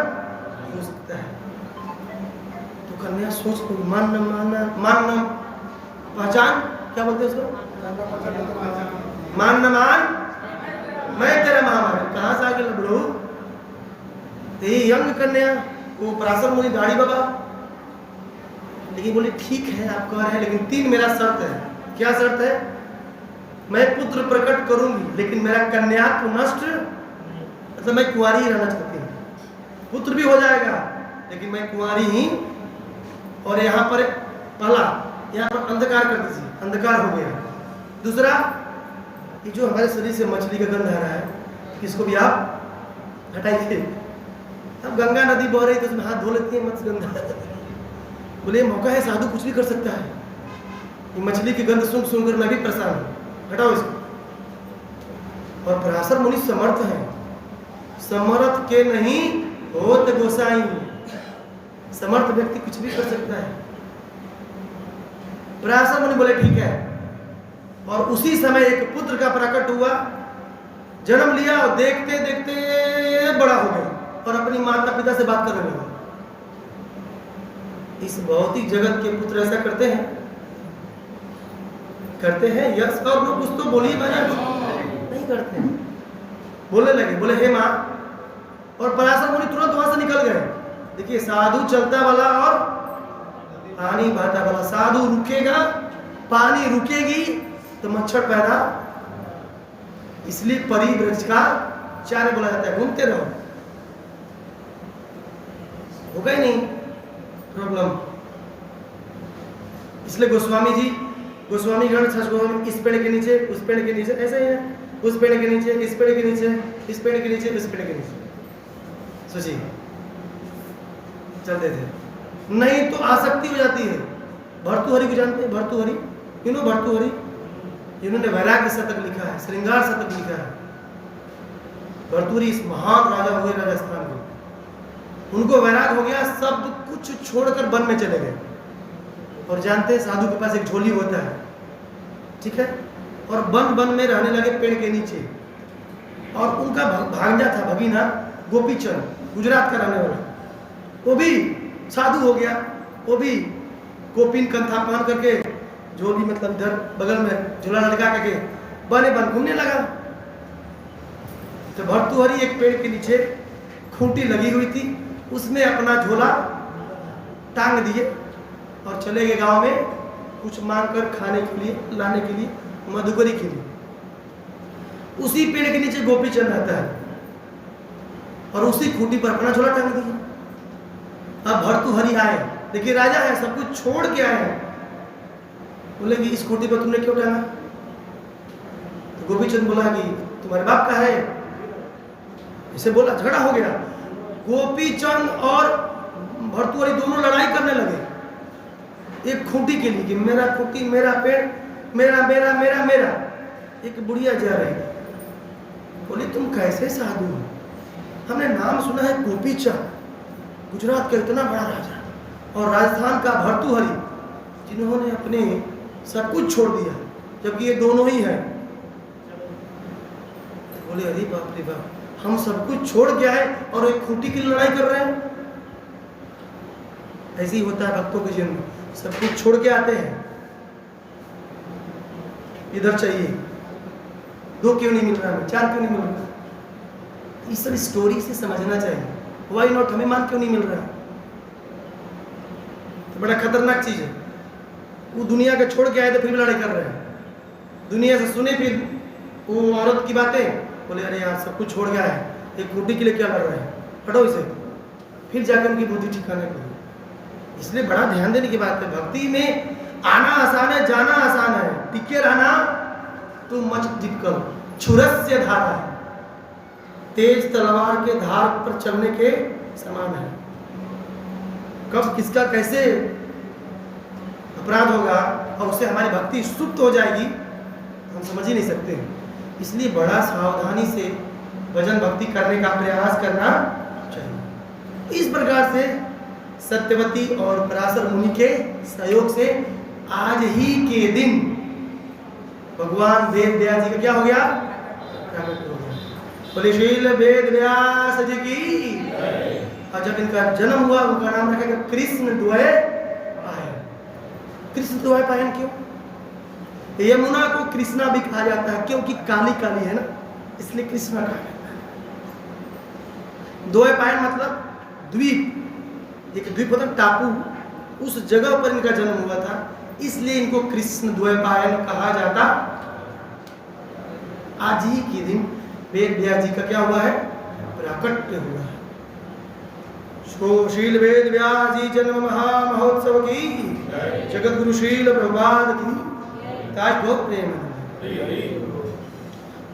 हो सकता है। तो कन्या सोच को मान पहचान क्या बोलते हैं उसको? मान न मान मैं तेरा महामान। कहाँ से आगे लबड़ो? ये यंग कन्या वो पराशर मुनि दाढ़ी बाबा, लेकिन बोले ठीक है आप कह रहे हैं, लेकिन 3 मेरा शर्त है। क्या शर्त है? मैं पुत्र प्रकट करूंगी, लेकिन मेरा कन्या को नष्ट, मतलब मैं कुंवारी ही रहना चाहती हूँ। पुत्र भी हो जाएगा लेकिन मैं कुंवारी ही। और यहाँ पर पहला, यहाँ पर अंधकार कर दीजिए, अंधकार हो गया। दूसरा, ये जो हमारे शरीर से मछली का गंध आ रहा है, इसको भी आप हटाइए। अब गंगा नदी बह रही तो उसमें हाथ धो लेती है मत्स्य गंधा। बोले मौका है, साधु कुछ भी कर सकता है। ये मछली की गंध सुनकर मैं भी परेशान हूँ, हटाओ इसको। और पराशर मुनि समर्थ है, समर्थ के नहीं होत गोसाई। समर्थ व्यक्ति कुछ भी कर सकता है। पराशर मुनि बोले ठीक है। और उसी समय एक पुत्र का प्रकट हुआ, जन्म लिया और देखते देखते बड़ा हो गया और अपनी माता पिता से बात करने लगा। इस भौतिक जगत के पुत्र ऐसा करते हैं, करते हैं यस? और लोग कुछ तो बोलिए भैया, नहीं करते हैं। बोलने लगे, बोले हे माँ। और पराशर मुनि तुरंत वहां से निकल गए। देखिए, साधु चलता वाला और पानी बहता वाला। साधु रुकेगा, पानी रुकेगी तो मच्छर पैदा, इसलिए परिवृक्ष का चार्य बोला जाता है, घूमते रहो, होगा ही नहीं प्रॉब्लम। इसलिए गोस्वामी जी, गोस्वामी गण, गोस्वामी इस पेड़ के नीचे, उस पेड़ के नीचे, ऐसे ही है, उस पेड़ के नीचे, इस पेड़ के नीचे, इस पेड़ के नीचे, इस पेड़ के नीचे, सोचिए चलते थे। नहीं तो आसक्ति हो जाती है। भर्तृहरि को जानते हैं? भर्तृहरि, यू नो भर्तृहरि, इन्होंने वैराग्य शतक लिखा है, श्रृंगार शतक लिखा है। भर्तृहरि इस महान राजा हुए राजस्थान के, उनको वैराग हो गया, सब कुछ छोड़कर वन में चले गए। और जानते हैं साधु के पास एक झोली होता है, ठीक है, और वन में रहने लगे पेड़ के नीचे। और उनका भांजा था, भगीना गोपीचंद, गुजरात का रहने वाला, वो भी साधु हो गया। वो भी गोपीन कंथा पहन करके, झोली मतलब इधर बगल में झोला लटका करके बने बन घूमने लगा। तो भर्तृहरि एक पेड़ के नीचे खूंटी लगी हुई थी, उसमें अपना झोला टांग दिए और चले गए गांव में कुछ मांग कर खाने के लिए, लाने के लिए, मधुकरी के लिए। उसी पेड़ के नीचे गोपीचंद रहता है और उसी खूंटी पर अपना झोला टांग दिया। अब भर्तृहरि आए, देखिए राजा है, सब कुछ छोड़ के आए हैं। बोले कि इस खूंटी पर तुमने क्यों टांगा? तो गोपीचंद बोला कि तुम्हारे बाप का है। इसे बोला, झगड़ा हो गया। गोपीचंद और भर्तृहरि दोनों लड़ाई करने लगे एक खूंटी के लिए कि मेरा खूंटी, मेरा पेड़, मेरा मेरा मेरा मेरा। एक बुढ़िया जा रही थी, बोली तुम कैसे साधु हो? हमने नाम सुना है गोपीचंद, गुजरात का इतना बड़ा राजा, और राजस्थान का भर्तृहरि, जिन्होंने अपने सब कुछ छोड़ दिया, जबकि ये दोनों ही हैं। बोले अरे बाप रे बाप, हम सब कुछ छोड़ के आए और एक खूंटी की लड़ाई कर रहे हैं। ऐसे ही होता है भक्तों के जीवन में, सब कुछ छोड़ के आते हैं, इधर चाहिए, 2 क्यों नहीं मिल रहा है, 4 क्यों नहीं मिल रहा? इस सब स्टोरी से समझना चाहिए, वाई नॉट, हमें मान क्यों नहीं मिल रहा है? तो बड़ा खतरनाक चीज़ है। वो दुनिया के छोड़ के आए थे फिर भी लड़ाई कर रहे हैं, दुनिया से सुने फिर वो औरत की बातें, बोले अरे यार सब कुछ छोड़ गया है, एक रोटी के लिए क्या लड़ रहे हैं, हटो इसे, फिर जाकर उनकी बुद्धि ठिकाने पर। इसलिए बड़ा ध्यान देने की बात है, भक्ति में आना आसान है, जाना आसान है, टिके रहना तो मच डिफिकल्ट। छुरस्य धारा है, तेज तलवार के धार पर चलने के समान है। कब किसका कैसे अपराध होगा और उससे हमारी भक्ति सुप्त हो जाएगी हम समझ ही नहीं सकते। इसलिए बड़ा सावधानी से भजन भक्ति करने का प्रयास करना चाहिए। इस प्रकार से सत्यवती और पराशर मुनि के सहयोग से आज ही के दिन भगवान वेद व्यास जी का क्या हो गया, प्रकट हो गया। बोले शील वेद व्यास जी की। और जब इनका जन्म हुआ उनका नाम रखा गया कृष्ण द्वैपायन। कृष्ण द्वैपायन क्यों? यमुना को कृष्णा भी कहा जाता है क्योंकि काली काली है ना, इसलिए कृष्णा कहा जाता है। द्वैपायन मतलब द्वीप, एक द्वीप होता टापू, उस जगह पर इनका जन्म हुआ था, इसलिए इनको कृष्ण द्वैपायन कहा जाता। आज ही के दिन वेद व्यास जी का क्या हुआ है, प्राकट्य हुआ है। शील वेद व्यास जी जन्म महा महोत्सव की जगत गुरु शील प्रभुपाद की बहुत प्रेम है।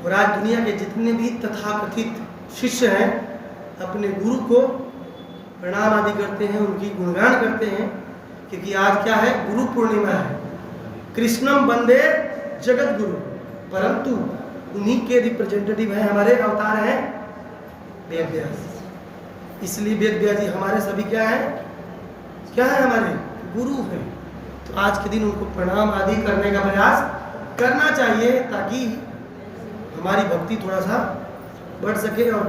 और आज दुनिया के जितने भी तथाकथित शिष्य हैं अपने गुरु को प्रणाम आदि करते हैं, उनकी गुणगान करते हैं, क्योंकि आज क्या है, गुरु पूर्णिमा है। कृष्णम वंदे जगत गुरु, परंतु उन्हीं के रिप्रेजेंटेटिव हैं, हमारे अवतार हैं वेद व्यास। इसलिए वेद व्यास जी हमारे सभी क्या है, क्या है, हमारे गुरु हैं। तो आज के दिन उनको प्रणाम आदि करने का प्रयास करना चाहिए ताकि हमारी भक्ति थोड़ा सा बढ़ सके और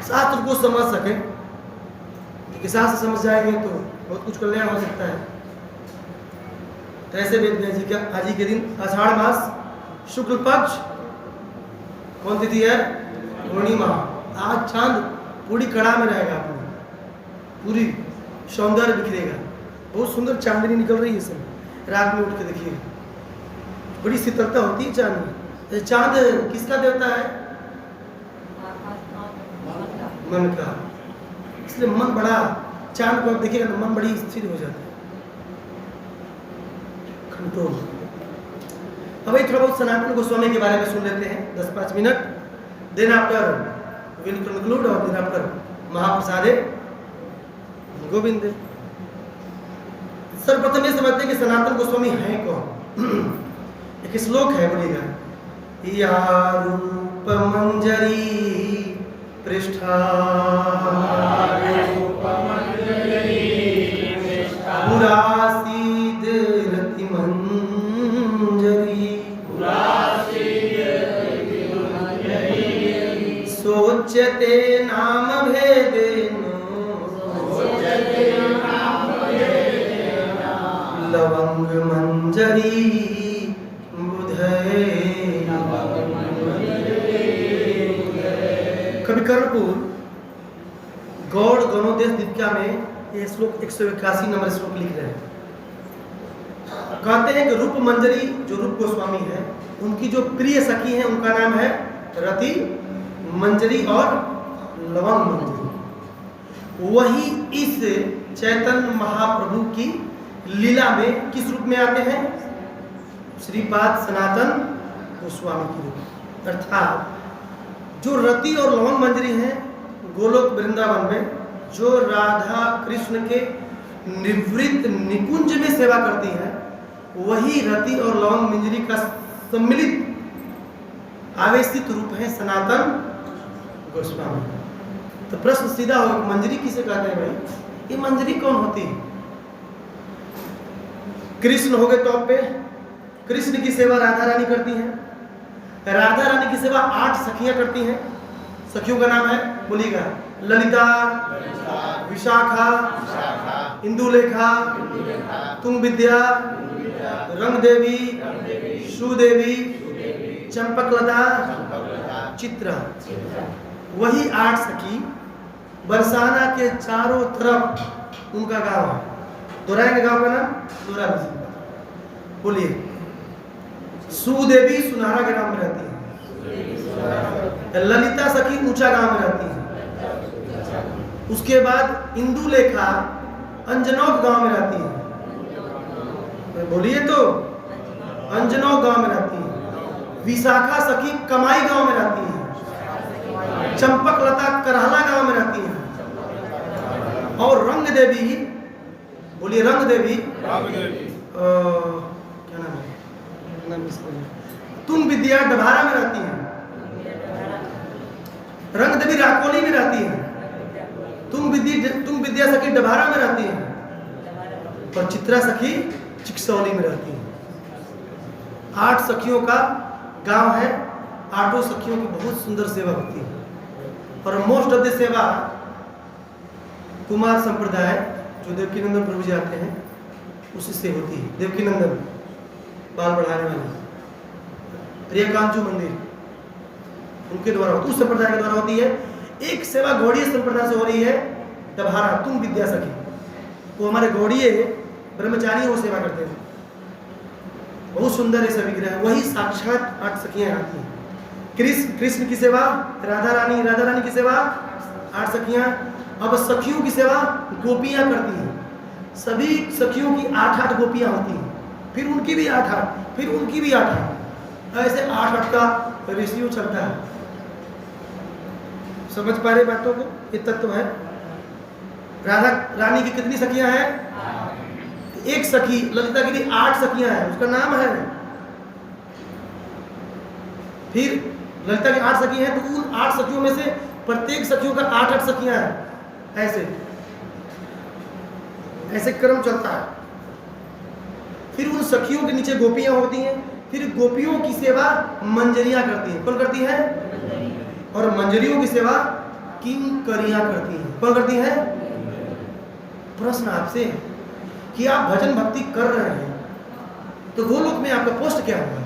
शास्त्र को समझ सके। क्योंकि शास्त्र समझ जाएंगे तो बहुत कुछ कल्याण हो सकता है। तो ऐसे वेद व्यास जी का आज ही के दिन आषाढ़ मास शुक्ल पक्ष कौन तिथि है, पूर्णिमा। आज चांद पूरी कड़ा में रहेगा, पूरी सौंदर्य बिखरेगा, बहुत सुंदर चांदनी निकल रही है इस समय। रात में उठ के देखिए बड़ी शीतलता होती है चांद में। चांद किसका देवता है, मन का। इसलिए मन बड़ा, चांद को आप देखिएगा तो मन बड़ी स्थिर हो जाता है, कंट्रोल। अब एक थोड़ा बहुत सनातन गोस्वामी के बारे में सुन लेते हैं 10-5 minute, then after will conclude और देन आफ्टर महाप्रसादे गोविंद। सर्वप्रथम ये समझते हैं कि सनातन गोस्वामी है कौन। एक श्लोक है, बोलिएगा, या रूप मंजरी पृष्ठा पुरासीद रति मंजरी सोच्यते नाम भेदेन लवंग मंजरी बुधे। कवि कर्णपुर गौड़ गणोदेश दीपिका में ये श्लोक 181 नंबर श्लोक लिख रहे हैं। कहते हैं कि रूप मंजरी जो रूप गोस्वामी है, उनकी जो प्रिय सखी है उनका नाम है रति मंजरी और लवंग मंजरी। वही इस चैतन्य महाप्रभु की लीला में किस रूप में आते हैं, श्रीपाद सनातन गोस्वामी की रूप। अर्थात जो रति और लवंग मंजरी हैं गोलोक वृंदावन में, जो राधा कृष्ण के निवृत्त निकुंज में सेवा करती हैं, वही रति और लवंग मंजरी का सम्मिलित आवेशित रूप है सनातन गोस्वामी। तो प्रश्न सीधा हो, मंजरी किसे कहते हैं भाई, ये मंजरी कौन होती है? कृष्ण हो गए टॉप पे, कृष्ण की सेवा राधा रानी करती हैं, राधा रानी की सेवा 8 सखियां करती हैं। सखियों का नाम है, बोलिएगा, ललिता, विशाखा, इंदुलेखा, तुंग विद्या, रंग देवी, सुदेवी, चंपकलता, चित्रा। वही 8 सखी बरसाना के चारों तरफ उनका गांव है। दोराएंगे गांव का नाम? दोरा। बोलिए। सुदेवी सुनारा के नाम में रहती है। ललिता सखी ऊंचा गांव में रहती है। उसके बाद इंदुलेखा अंजनौक गांव में रहती है। बोलिए तो, अंजनौक गांव में रहती है। विशाखा सखी कमाई गांव में रहती है। चंपकलता करहला गांव में रहती है। और रंग देवी, बोलिए रंग देवी, क्या नाम है, तुम विद्या डभारा में रहती है। रंग देवी राकोली में रहती है। तुम विद्या सखी डभारा में रहती है। और चित्रा सखी चिकसौली में रहती है। 8 सखियों का गांव है। 8 सखियों की बहुत सुंदर सेवा होती है। और मोस्ट ऑफ द सेवा कुमार संप्रदाय, जो देवकीनंदन प्रभु जी आते हैं, उसी से होती है। देवकीनंदन बाल बढ़ाने वाले प्रियकांचू मंदिर, उनके द्वारा होती, उस संप्रदाय के द्वारा होती है। एक सेवा गौड़ीय संप्रदाय से हो रही है, डभारा तुम विद्या सखी। वो हमारे गौड़ीय ब्रह्मचारी वो सेवा करते हैं। बहुत सुंदर ऐसा विग्रह है। वही साक्षात 8 सखियां आती हैं। कृष्ण की सेवा राधा रानी की सेवा 8 सखियां। अब सखियों की सेवा गोपियां करती हैं। सभी सखियों की 8-8 गोपियां होती हैं। फिर उनकी भी 8-8, फिर उनकी भी 8-8, ऐसे 8-8 का रेशियो चलता है। समझ पा रहे बातों को? ये तत्व है। राधा रानी की कितनी सखियां हैं? एक सखी ललिता की भी 8 सखियां हैं, उसका नाम है। फिर ललिता की 8 सखी हैं, तो उन 8 सखियों में से प्रत्येक सखियों का 8-8 सखियां हैं। ऐसे क्रम चलता है। फिर उन सखियों के नीचे गोपियां होती हैं। फिर गोपियों की सेवा मंजरियां करती हैं। कौन करती हैं? और मंजरियों की सेवा किंकरियां करती हैं। कौन करती हैं? प्रश्न आपसे कि आप भजन भक्ति कर रहे हैं, तो वो लोग में आपका पोस्ट क्या होगा?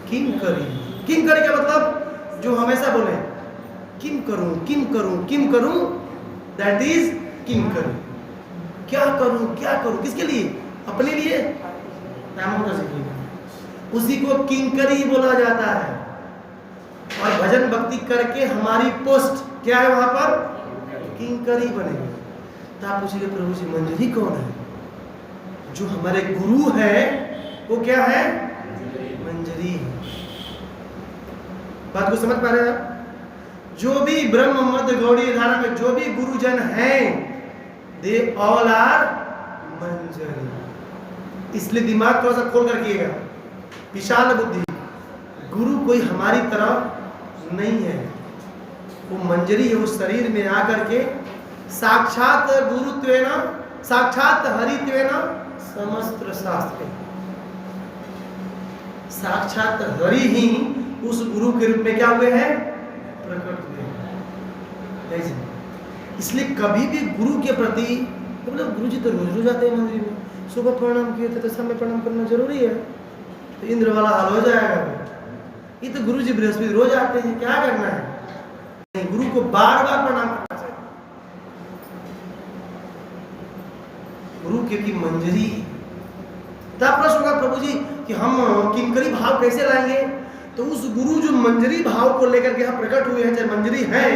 किंकरी। किंकरी का मतलब जो हमेशा बोले किम करूं, दैट इज किंकरी। क्या करूं, किसके लिए? अपने लिए? उसी को किंकरी बोला जाता है। और भजन भक्ति करके हमारी पोस्ट क्या है वहां पर? किंकरी बनेगी। तो आप पूछिए प्रभु जी मंजरी कौन है? जो हमारे गुरु है वो क्या है? मंजरी। बात को समझ पा रहे हैं आप? जो भी ब्रह्म मध्य गौड़ी धारा में जो भी गुरुजन हैं, दे ऑल आर मंजरी। इसलिए दिमाग थोड़ा सा खोल कर किएगा, विशाल बुद्धि। गुरु कोई हमारी तरह नहीं है, वो मंजरी है। वो शरीर में आकर के साक्षात गुरुत्वेन, साक्षात हरित्वेन समस्त्र शास्त्र, साक्षात हरि ही उस गुरु के रूप में क्या हुए हैं? प्रकट हुए हैं। इसलिए कभी भी गुरु के प्रति, मतलब गुरु जी तो रोज आते हैं मंदिर में, सुबह प्रणाम किए थे तो समय प्रणाम करना जरूरी है, तो इंद्र वाला हाल हो जाएगा। ये तो गुरु जी बृहस्पति रोज आते हैं, क्या करना है? नहीं, गुरु को बार बार प्रणाम करना चाहिए। गुरु की मंजरी। तब प्रश्न होगा प्रभु जी कि हम किंकरी भाव कैसे लाएंगे? तो उस गुरु जो मंजरी भाव को लेकर के यहाँ प्रकट हुए हैं, चाहे मंजरी हैं,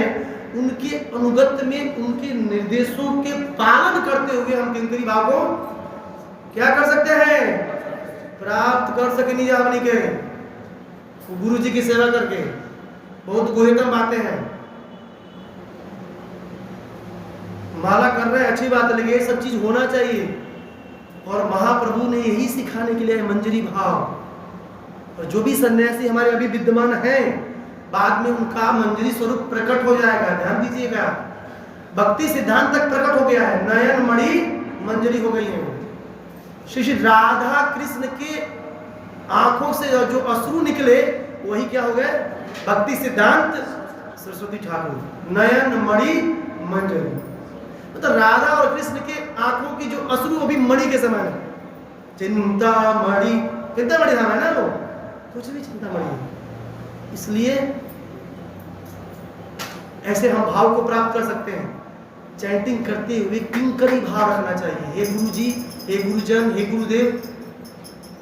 उनके अनुगत्य में उनके निर्देशों के पालन करते हुए हम किंकरी भाव को क्या कर सकते हैं? प्राप्त कर सके। नहीं आपने के गुरु जी की सेवा करके बहुत गुहेतम बातें हैं। माला कर रहे हैं, अच्छी बात है, लेकिन ये सब चीज होना चाहिए। और महाप्रभु ने यही सिखाने के लिए मंजरी भाव। और जो भी सन्यासी हमारे अभी विद्यमान हैं, बाद में उनका मंजरी स्वरूप प्रकट हो जाएगा। ध्यान दीजिएगा, भक्ति सिद्धांत तक प्रकट हो गया है। नयन मणि मंजरी हो गई है। श्री राधा कृष्ण के आंखों से जो अश्रु निकले वही क्या हो गए? भक्ति सिद्धांत सरस्वती ठाकुर, नयन मणि मंजरी। तो राधा और कृष्ण के आंखों की जो अश्रु अभी मणि के समान है। चिंतामणि, चिंतामणि धाम है ना वो, कुछ भी चिंतामणि है। इसलिए ऐसे हम भाव को प्राप्त कर सकते हैं। चैंटिंग करते हुए किंकरी भाव रखना चाहिए। हे गुरु जी, हे गुरुजन, हे गुरुदेव,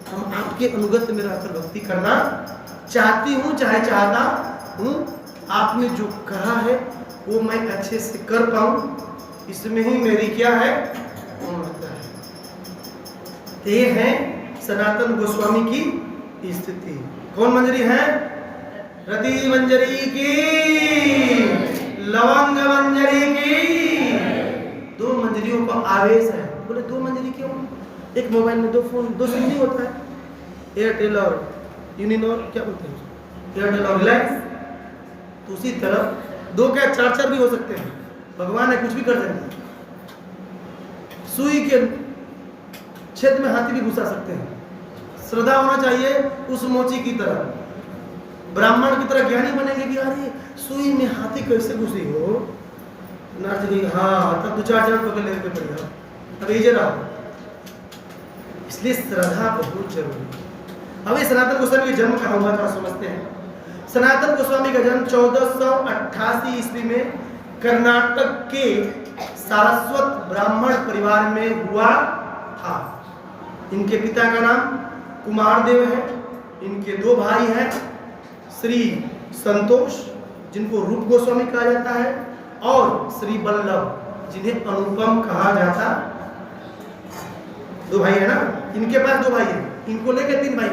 हम आपके अनुगत्य में रहकर भक्ति करना चाहती हूँ, चाहे चाहता हूँ। आपने जो कहा है वो मैं अच्छे से कर पाऊँ, इसमें ही मेरी क्या है, पूर्णता है। ये है सनातन गोस्वामी की स्थिति। कौन मंजरी है? रति मंजरी की, लवंग मंजरी की। दो मंजरियों का आवेश है। बोले दो मंजरी क्यों? एक मोबाइल में दो फोन, दो सिम नहीं होता है? एयरटेल और यूनिनोर, क्या बोलते हैं, एयरटेल और रिलायंस। तो उसी तरह दो क्या, चार चार भी हो सकते हैं। भगवान है, कुछ भी कर सकते हैं। सुई के छेद में हाथी भी घुसा सकते हैं। श्रद्धा होना चाहिए उस मोची की तरह, ब्राह्मण की तरह ज्ञानी बनेंगे कि अरे सुई में हाथी कैसे घुसी हो, नाथ जी हाँ, तब दो चार जन पकड़ लेके पड़ेगा, अब ये जरा। इसलिए श्रद्धा बहुत जरूरी है। अब इस सनातन गोस्वामी का जन्म कहाँ हुआ था समझते हैं। सनातन गोस्वामी का जन्म 1488 ईस्वी में कर्नाटक के सारस्वत ब्राह्मण परिवार में हुआ था। इनके पिता का नाम कुमारदेव है। इनके दो भाई हैं, श्री संतोष जिनको रूप गोस्वामी कहा जाता है, और श्री बल्लभ जिन्हें अनुपम कहा जाता। दो भाई है ना, इनके पास दो भाई हैं, इनको लेके तीन भाई।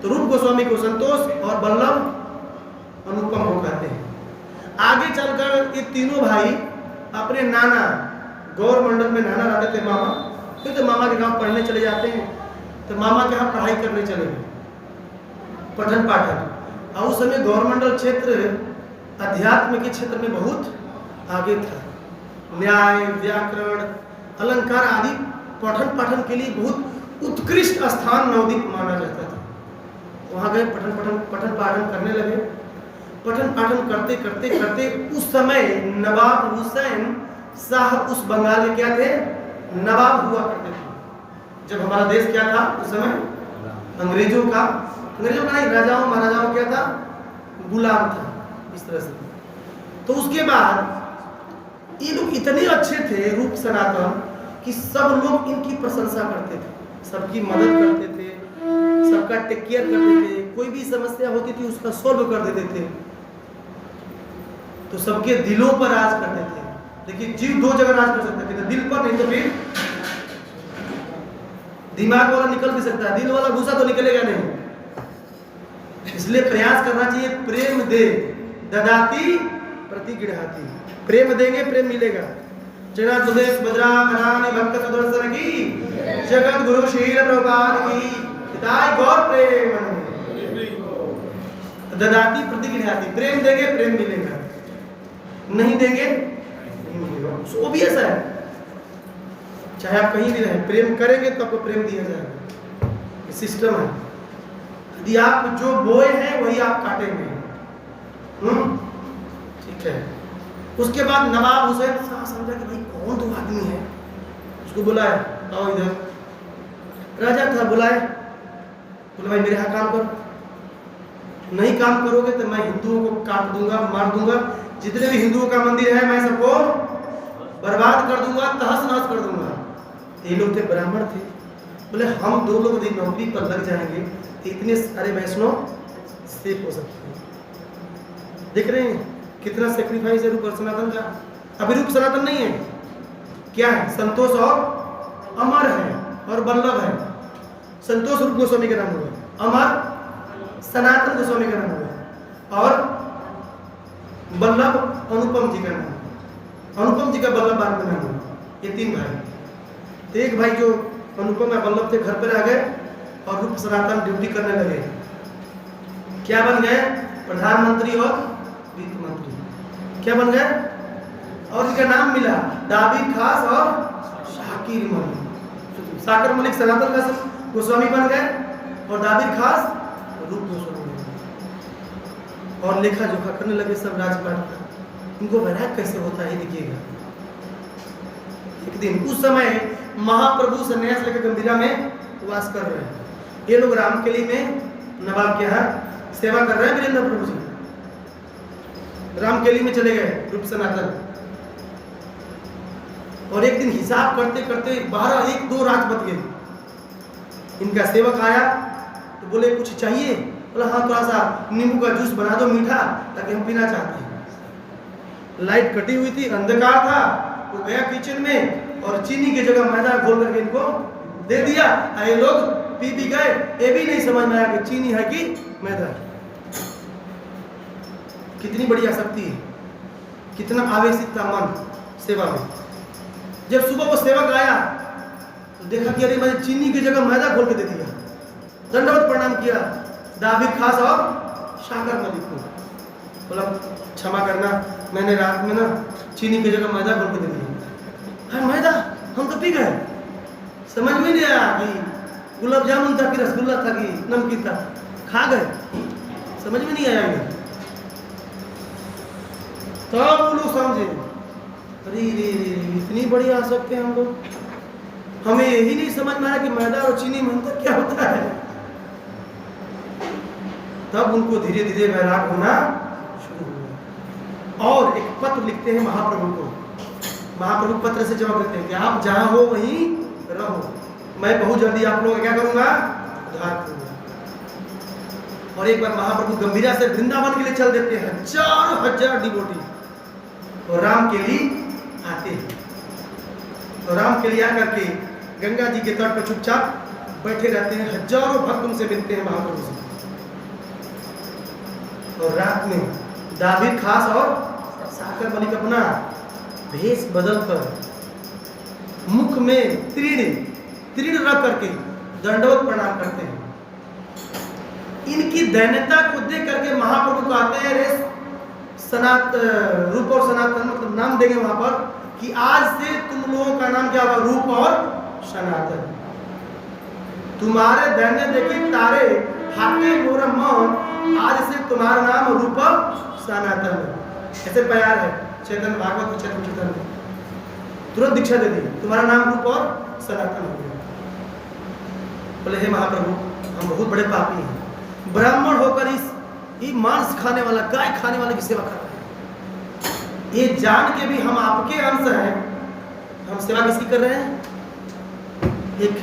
तो रूप गोस्वामी को संतोष और बल्लभ अनुपम को कहते हैं। आगे चलकर ये तीनों भाई अपने नाना गौर मंडल में, नाना रहते थे मामा, फिर तो मामा के गांव पढ़ने चले जाते हैं। तो मामा के यहाँ पढ़ाई करने चले गए, पठन पाठन। और उस समय गौर मंडल क्षेत्र अध्यात्म के क्षेत्र में बहुत आगे था। न्याय, व्याकरण, अलंकार आदि पठन पाठन के लिए बहुत उत्कृष्ट स्थान नवदीप माना जाता था। वहाँ गए, पठन पाठन करने लगे। पठन पाठन करते करते करते उस समय नवाब हुसैन शाह उस बंगाल के क्या थे, नवाब हुआ करते थे। जब हमारा देश क्या था उस समय, अंग्रेजों का नहीं, राजाओं महाराजाओं क्या था, गुलाम था, इस तरह से। तो उसके बाद ये लोग इतने अच्छे थे रूप सनातन कि सब लोग इनकी प्रशंसा करते थे, सबकी मदद करते थे, सबका टेक केयर करते थे। कोई भी समस्या होती थी उसका सोल्व कर देते थे। तो सबके दिलों पर राज करते थे। देखिए जीव दो जगह राज कर सकता है, दिल पर, नहीं तो फिर दिमाग वाला निकल भी सकता है, दिल वाला घुसा तो निकलेगा नहीं। इसलिए प्रयास करना चाहिए, प्रेम दे ददाती प्रतिगृहाती। प्रेम देंगे प्रेम मिलेगा। जगत सुदेश बजरा मनानी भक्त सुदर्शन की, जगत गुरु शील प्रभुपाद की, हिताय गौर प्रेम ददाती प्रतिगृहाती। प्रेम देंगे प्रेम मिलेगा, नहीं देंगे नहीं मिलेगा। वो भी ऐसा है, चाहे आप कहीं भी रहें, प्रेम करेंगे तो आपको प्रेम दिया जाएगा। ये सिस्टम है। यदि आप जो बोए हैं वही आप काटेंगे। ठीक है। उसके बाद नवाब हुसैन शाह समझा कि भाई कौन दो आदमी है, उसको बुलाया, आओ इधर। राजा था, बुलाए, बोले भाई मेरे यहाँ काम करो, नहीं काम करोगे तो मैं हिंदुओं को काट दूंगा, मार दूंगा, जितने भी हिंदुओं का मंदिर है मैं सबको बर्बाद कर दूंगा, तहस नहस कर दूंगा। ये लोग थे ब्राह्मण थे। बोले हम दो लोग यदि नौकरी पर लग जाएंगे तो इतने सारे वैष्णव सेफ हो सकते हैं। देख रहे हैं कितना सेक्रीफाइस है रूप सनातन का। अभी रूप सनातन नहीं है, क्या है, संतोष और अमर है और बल्लभ है। संतोष रूप गोस्वामी का नाम हुआ, अमर सनातन गोस्वामी का नाम हुआ, और बल्लभ अनुपम जी का नाम। अनुपम जी का बल्लभ बाद में नाम हुआ। ये तीन भाई। एक भाई जो अनुपम है बल्लभ थे, घर पर आ गए और रूप सनातन ड्यूटी करने लगे। क्या बन गए, प्रधानमंत्री और वित्त मंत्री। क्या बन गए, और इनका नाम मिला दाबीर खास और शाकिर मलिक। शाकिर मलिक सनातन का गोस्वामी बन गए और दाबीर खास रूप गोस्वामी बन गए। और लेखा जोखा करने लगे सब राजपाट का। इनको वैराग कैसे होता है देखिएगा। एक दिन उस समय महाप्रभु संन्यास लेकर गंभीरा में वास कर रहे हैं। ये लोग रामकेली में नवाब के यहाँ सेवा कर रहे हैं। वीरेंद्र प्रभु जी रामकेली में चले गए रूप सनातन, और एक दिन हिसाब करते करते 12-1-2 रात बज गई। इनका सेवक आया तो बोले कुछ चाहिए? बोला हाँ थोड़ा सा नींबू का जूस बना दो मीठा, ताकि हम पीना चाहते हैं। लाइट कटी हुई थी, अंधकार था। वो गया किचन में और चीनी की जगह मैदा घोल करके इनको दे दिया। ये लोग पी भी गए। ये भी नहीं समझ में आया कि चीनी है कि मैदा। कितनी बड़ी आसक्ति है, कितना आवेशित था मन सेवा में। जब सुबह वो सेवक आया तो देखा कि अरे मैंने चीनी की जगह मैदा घोल के दे दिया। दंडवत प्रणाम किया दाभिद खास और शाकर मलिक को। बोला क्षमा करना, मैंने रात में ना चीनी की जगह मैदा घोल के दे दिया। हाँ मैदा, हम तो पी गए। समझ में नहीं आया कि गुलाब जामुन था कि रसगुल्ला था कि नमकीन था, खा गए। समझ में नहीं आया इन्हें। तब वो लोग समझे अरे इतनी बड़ी आसक्ति है हम लोग, हमें यही नहीं समझ में आया कि मैदा और चीनी में अंतर क्या होता है। तब उनको धीरे धीरे वैराग होना शुरू हुआ और एक पत्र लिखते हैं महाप्रभु को। महाप्रभु पत्र से जवाब देते हैं कि आप जहां हो वहीं रहो, मैं बहुत जल्दी आप लोगों का क्या करूंगा, उद्धार करूंगा। और एक बार महाप्रभु गंभीरा से वृंदावन के लिए चल देते हैं। 4000 डिवोटी और राम के लिए आते हैं। तो राम के लिए आकर के गंगा जी के तट पर चुपचाप बैठे रहते हैं। हजारों भक्त उनसे मिलते हैं महाप्रभु से। और रात में दाभिद खास और साकर मलिक अपना भेष बदलकर मुख में तीर्ण रख करके दंडवत प्रणाम करते हैं। इनकी दैन्यता को देख करके महाप्रभु कहते हैं रे रूप और सनातन, मतलब नाम देंगे वहां पर कि आज से तुम लोगों का नाम क्या होगा, रूप और सनातन। तुम्हारे दैन्य देखे तारे हाथे मोरा मन, आज से तुम्हारा नाम रूप सनातन। ऐसे प्यार है चैतन्य भागवत चैतन्य में तुरंत दीक्षा दे दी, तुम्हारा नाम रूप और सनातन हो गया। बोले हे महाप्रभु, हम बहुत बड़े पापी हैं, ब्राह्मण होकर इस मांस खाने वाला, गाय खाने वाले की सेवा कर रहे हैं। ये जान के भी हम आपके अंश हैं, हम सेवा किसकी कर रहे हैं, एक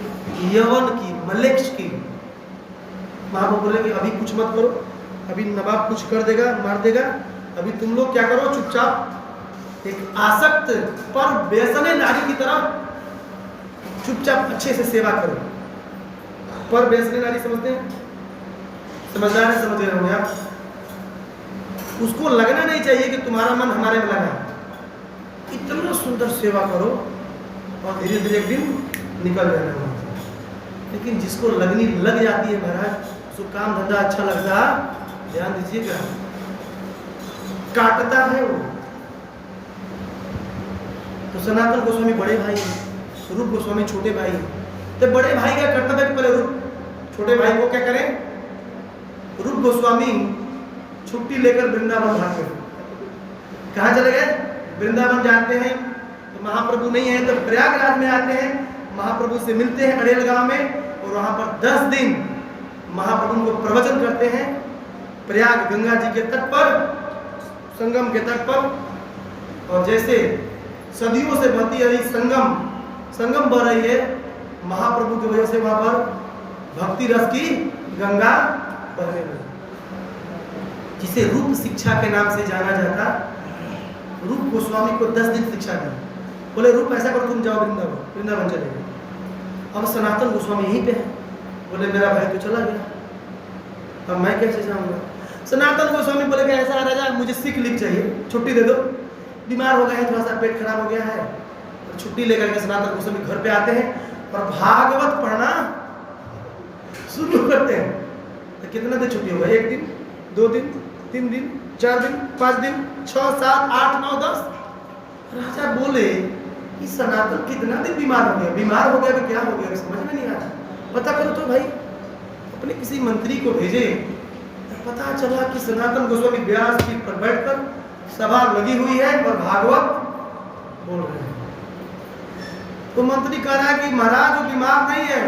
यवन की, मलेक्ष की। महाप्रभु बोले कि अभी कुछ मत करो, अभी नवाब कुछ कर देगा, मार देगा। अभी तुम लोग क्या करो, चुपचाप एक आसक्त पर व्यसने नारी की तरह चुपचाप अच्छे से सेवा करो। पर व्यसने नारी समझते हैं, समझदार है, समझ रहे होंगे आप। उसको लगना नहीं चाहिए कि तुम्हारा मन हमारे में लगा। इतना सुंदर सेवा करो और धीरे धीरे एक दिन निकल जाना। लेकिन जिसको लगनी लग जाती है महाराज, उसको काम धंधा अच्छा लगता, ध्यान दीजिएगा, काटता है वो। तो सनातन गोस्वामी बड़े भाई, रूप गोस्वामी छोटे भाई। तो बड़े भाई का कर्तव्य है कि पहले रूप छोटे भाई को क्या करें। रूप गोस्वामी छुट्टी लेकर वृंदावन भाग गए। कहाँ चले गए, वृंदावन जाते हैं। तो महाप्रभु नहीं है तो प्रयागराज में आते हैं, महाप्रभु से मिलते हैं अड़ेल गांव में, और वहां पर 10 दिन महाप्रभु को प्रवचन करते हैं प्रयाग गंगा जी के तट पर, संगम के तट पर। और जैसे सदियों से बहती रही संगम बह रही है, महाप्रभु की वजह से वहां पर भक्ति रस की गंगा बहने लगी, जिसे रूप शिक्षा के नाम से जाना जाता। रूप गोस्वामी को 10 दिन शिक्षा दी। बोले रूप ऐसा करो, तुम जाओ वृंदावन चले गए। अब सनातन गोस्वामी यहीं पे है। बोले मेरा भाई तो चला गया, अब मैं कैसे जाऊंगा। सनातन गोस्वामी बोले कि ऐसा राजा, मुझे सिक लीव चाहिए, छुट्टी दे दो, बीमार हो गए हैं, थोड़ा सा पेट खराब हो गया है। तो छुट्टी लेकर के सनातन गोस्वामी घर पे आते हैं और भागवत पढ़ना शुरू करते हैं। तो कितना दिन छुट्टी होगा, 1 दिन, 2 दिन, 3 दिन, 4 दिन, 5 दिन, 6, 7, 8, 9, 10। राजा बोले कि सनातन कितना दिन बीमार हो गया, बीमार हो गया कि क्या हो गया, समझ में नहीं आता। पता करो तो भाई, अपने किसी मंत्री को भेजे। तो पता चला कि सनातन गोस्वामी व्यास पीठ पर बैठकर सभा लगी हुई है और भागवत बोल रहे हैं। तो मंत्री कह रहा है कि महाराज वो बीमार नहीं है,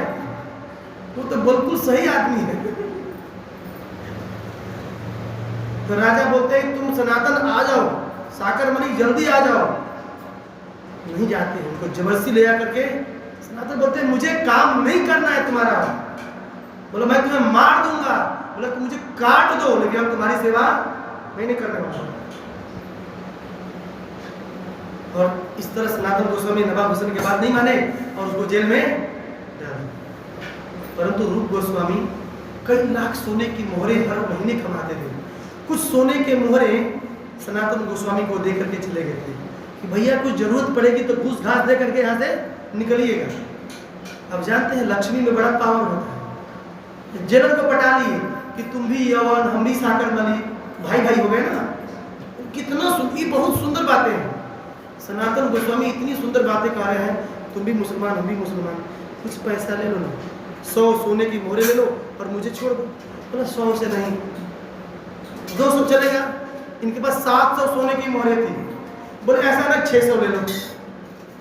वो तो बिल्कुल सही आदमी है। तो राजा बोलते हैं तुम सनातन आ जाओ, साकर मणि जल्दी आ जाओ। नहीं जाते हैं, उनको जबरदस्ती ले जा करके सनातन बोलते हैं मुझे काम नहीं करना है तुम्हारा। बोला मैं तुम्हें मार दूंगा। बोला तुम मुझे काट दो, लेकिन हम तुम्हारी सेवा नहीं करने वाला। और इस तरह सनातन गोस्वामी नवाब हुसैन के बाद नहीं माने और उसको जेल में डाल दिया। परंतु रूप गोस्वामी कई लाख सोने की मोहरे हर महीने कमाते थे। कुछ सोने के मोहरे सनातन गोस्वामी को दे करके चले गए थे कि भैया कुछ जरूरत पड़ेगी तो घूस घास दे करके यहाँ से निकलिएगा। अब जानते हैं लक्ष्मी में बड़ा पावर होता है। जेलर को पटा लिए कि तुम भी यवन हम भी साकर मली, भाई भाई हो गए ना। कितना ये बहुत सुंदर बातें हैं। सनातन गोस्वामी इतनी सुंदर बातें कह रहे हैं, तुम भी मुसलमान हम भी मुसलमान, कुछ पैसा ले लो ना, 100 सोने की मोहरे ले लो और मुझे छोड़ दो। बोला 100 से नहीं, 200 चलेगा। इनके पास 700 सोने की मोहरे थी। बोले ऐसा ना 600 ले लो,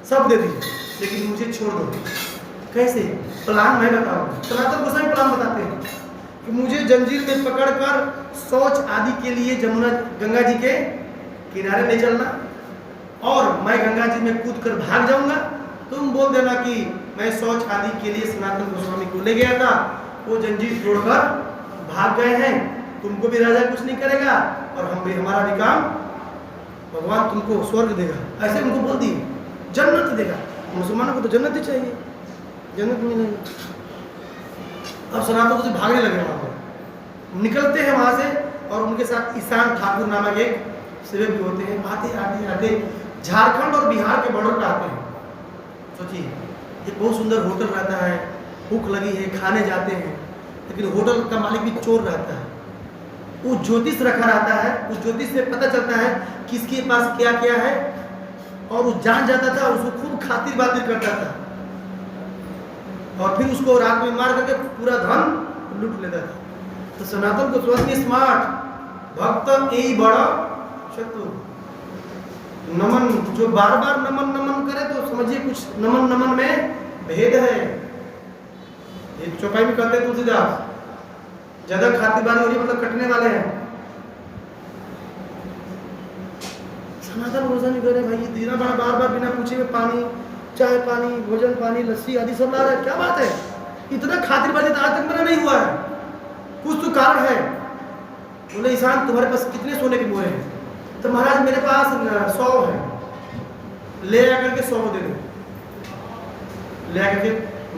सब दे दीजिए लेकिन मुझे छोड़ दो। कैसे? प्लान मैं बताऊँ। सनातन गोस्वामी प्लान बताते हैं कि मुझे जंजीर में पकड़कर शौच आदि के लिए जमुना गंगा जी के किनारे ले चलना और मैं गंगा जी में कूद कर भाग जाऊंगा। तुम बोल देना कि मैं शौच आदि के लिए सनातन गोस्वामी को ले गया था, वो जंजीर तोड़कर भाग गए हैं, तुमको भी राजा कुछ नहीं करेगा और हम भी हमारा भी काम, भगवान तुमको स्वर्ग देगा। ऐसे उनको बोल दिए, जन्नत देगा। मुसलमानों को तो जन्नत ही चाहिए, जन्नत मिलेगी। अब सनातन से भागने लगे वहाँ पर। निकलते हैं वहाँ से और उनके साथ ईशान ठाकुर नामक एक सेवक भी होते हैं। आते आते आते झारखंड और बिहार के बॉर्डर पर आते हैं। सोचिए एक बहुत सुंदर होटल रहता है, भूख लगी है, खाने जाते हैं, लेकिन होटल का मालिक भी चोर रहता है। वो ज्योतिष रखा रहता है, उस ज्योतिष से पता चलता है किसके पास क्या क्या है और वो जान जाता था, उसको खूब खातिर बातिर करता था और फिर उसको रात में मार करके पूरा धन लूट लेता था। तो सनातन गोस्वामी स्मार्ट भक्त यही बड़ा शत्रु। नमन जो बार बार नमन नमन करे तो समझिए कुछ नमन नमन में भेद है। एक चौपाई में कहते हैं तुलसीदास, ज्यादा खातिरबाजी हो रही मतलब कटने वाले हैं। सनातन गोस्वामी कह रहे भाई ये दीना बार बार बिना पूछे में पानी, चाय पानी, भोजन पानी, लस्सी आदि सब ला रहा है, क्या बात है? इतना खातिरबाजी तो आज तक मेरा नहीं हुआ है, कुछ तो कारण है। बोले ईशान तुम्हारे पास कितने सोने के मोहरे हैं? तो महाराज मेरे पास 100 है, ले आकर के 100 दे दो, ले आकर के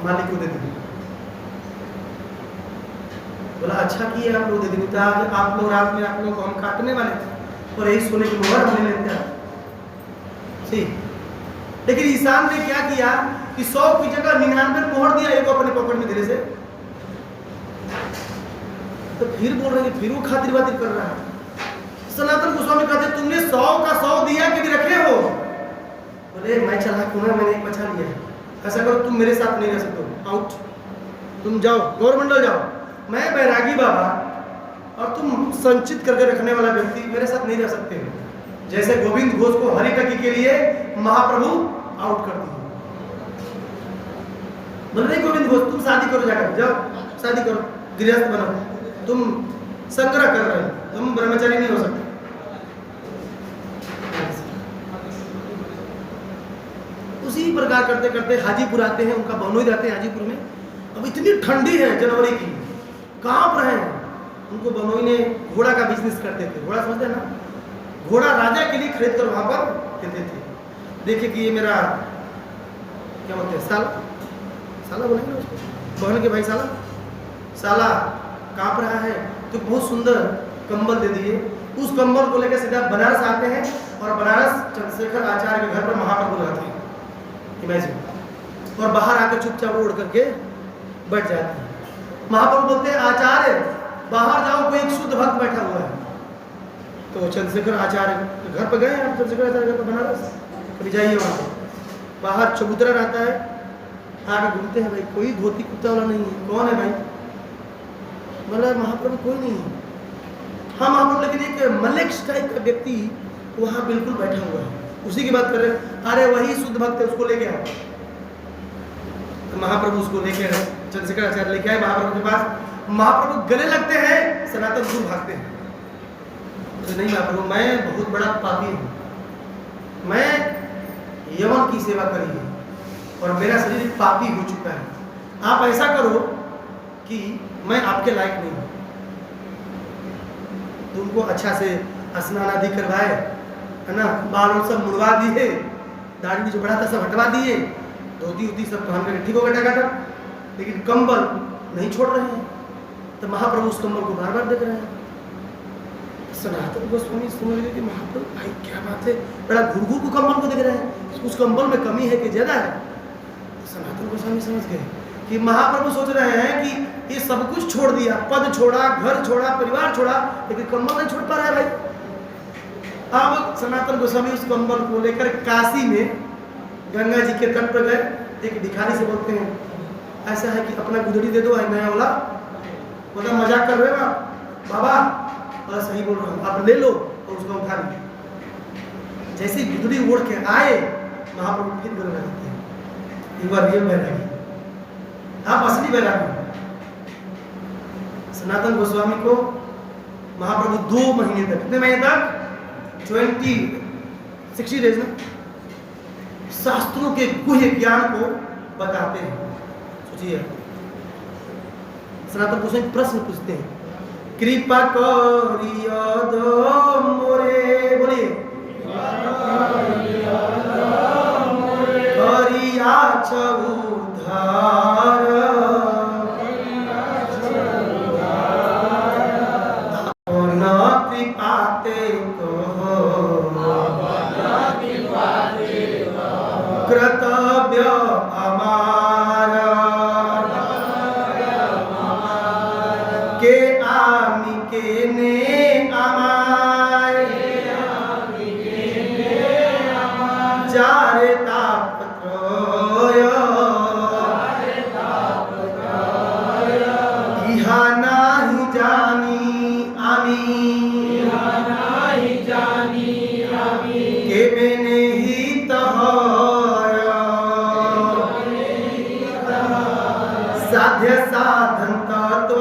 मालिक को दे दो। बोला अच्छा किए आप लोग दे दी, तो आप लोग रात में आप लोग को हम काटने वाले थे और यही सोने की मोहर हम ले लेते हैं। लेकिन ईशान ने क्या किया कि 100 की जगह 99 मोहर दिया, एक अपने पॉकेट में धीरे से। तो फिर बोल रहे हैं, फिर वो खातिर बातिर कर रहा है। सनातन गोस्वामी कहते तुमने 100 का 100 दिया कि रखे हो? बोले मैं चालाक हूं ना, मैंने एक बचा लिया। ऐसा करो तुम मेरे साथ नहीं रह सकते, आउट, तुम जाओ गवर्नमेंट जाओ। मैं बैरागी बाबा और तुम संचित करके रखने वाला व्यक्ति मेरे साथ नहीं रह सकते। जैसे गोविंद घोष को हरि टकी के लिए महाप्रभु आउट कर दिए। बोले नहीं गोविंद घोष तुम शादी करो, जाकर जाओ शादी करो, गृहस्थ बनो, तुम संग्रह कर रहे हो, तुम ब्रह्मचारी नहीं हो सकते। उसी प्रकार करते करते हाजीपुर आते हैं, उनका बनोई रहते हैं हाजीपुर में। अब इतनी ठंडी है जनवरी की, कांप रहे हैं। उनको बनोई ने घोड़ा का बिजनेस करते थे, घोड़ा समझते हैं ना, घोड़ा राजा के लिए खरीद कर वहां पर देते थे। देखिए कि ये मेरा क्या बोलते हैं साला, साला बोलेंगे ना उसको, बहन के भाई साला, साला कांप रहा है तो बहुत सुंदर कंबल दे दिए। उस कंबल को लेकर सीधा बनारस आते हैं और बनारस चंद्रशेखर आचार्य के घर पर महाप्रभु रहते हैं, इमेजिन, और बाहर आकर चुपचाप उड़ करके बैठ जाते हैं। महाप्रभु बोलते हैं आचार्य बाहर जाओ, कोई एक शुद्ध भक्त बैठा हुआ है। तो चंद्रशेखर आचार्य घर पर गए, आप चंद्रशेखर आचार्य घर पर बनारस, कभी जाइए वहाँ पर। बाहर चबूतरा रहता है, आगे घूमते हैं, भाई कोई धोती कुत्ता वाला नहीं है, कौन है भाई? बोला महाप्रभु कोई नहीं है। हाँ महाप्रभु, लेकिन एक मलेक्स टाइप का व्यक्ति वहाँ बिल्कुल बैठा हुआ है, उसी की बात कर रहे हैं। अरे वही शुद्ध भक्त है, उसको ले गया। तो महाप्रभु उसको लेके चंद्रशेखर आचार्य लेके आए महाप्रभु के पास। महाप्रभु गले लगते हैं, सनातन गुरु भागते हैं। तो नहीं महाप्रभु, मैं बहुत बड़ा पापी हूँ, मैं यवन की सेवा करी है और मेरा शरीर पापी हो चुका है। आप ऐसा करो कि मैं आपके लायक नहीं हूँ। तो उनको अच्छा से स्नान आदि करवाए, है ना, बाल और सब मुड़वा दिए, दाढ़ी भी जो बड़ा था सब हटवा दिए, धोती उती सब पहन कर ठीक हो गया टकाटक। लेकिन कंबल नहीं छोड़ रहे हैं। तो महाप्रभु उस कंबल को बार बार देख रहे हैं। सनातन गोस्वामी समझ गए कि महाप्रभु भाई क्या बात है, बड़ा घुर को कंबल को देख रहे हैं, उस कंबल में कमी है कि ज्यादा है। सनातन गोस्वामी समझ गए कि महाप्रभु सोच रहे हैं कि ये सब कुछ छोड़ दिया, पद छोड़ा, घर छोड़ा, परिवार छोड़ा, लेकिन कंबल नहीं छोड़ पा रहा है भाई। अब सनातन गोस्वामी उस कंबल को लेकर काशी में गंगा जी के तट पर गए। एक भिखारी से बोलते हैं, ऐसा है कि अपना गुदड़ी दे दो, नया वाला, मतलब मजाक कर रहे हो बाबा, और सही बोल रहा हूँ, आप ले लो और उसको उठा लीजिए। जैसे गुदड़ी ओढ़ के आए, महाप्रभु फिर बोलने लगते हैं, एक बार रियल बैरागी, आप असली बैरागी। सनातन गोस्वामी को महाप्रभु 2 महीने तक, कितने महीने तक, 60 डेज में शास्त्रों के गुह्य ज्ञान को बताते हैं। सोचिए, सनातन गोस्वामी प्रश्न पूछते हैं, कृपा करिया दो मोरे, बोलिए करिया उद्धार, कृपाते कर्तव्य हमारा के आमी के ने अमाय जारे तापत्रोय इहा नाही जानी के मैंने ही साध्य साधन तत्व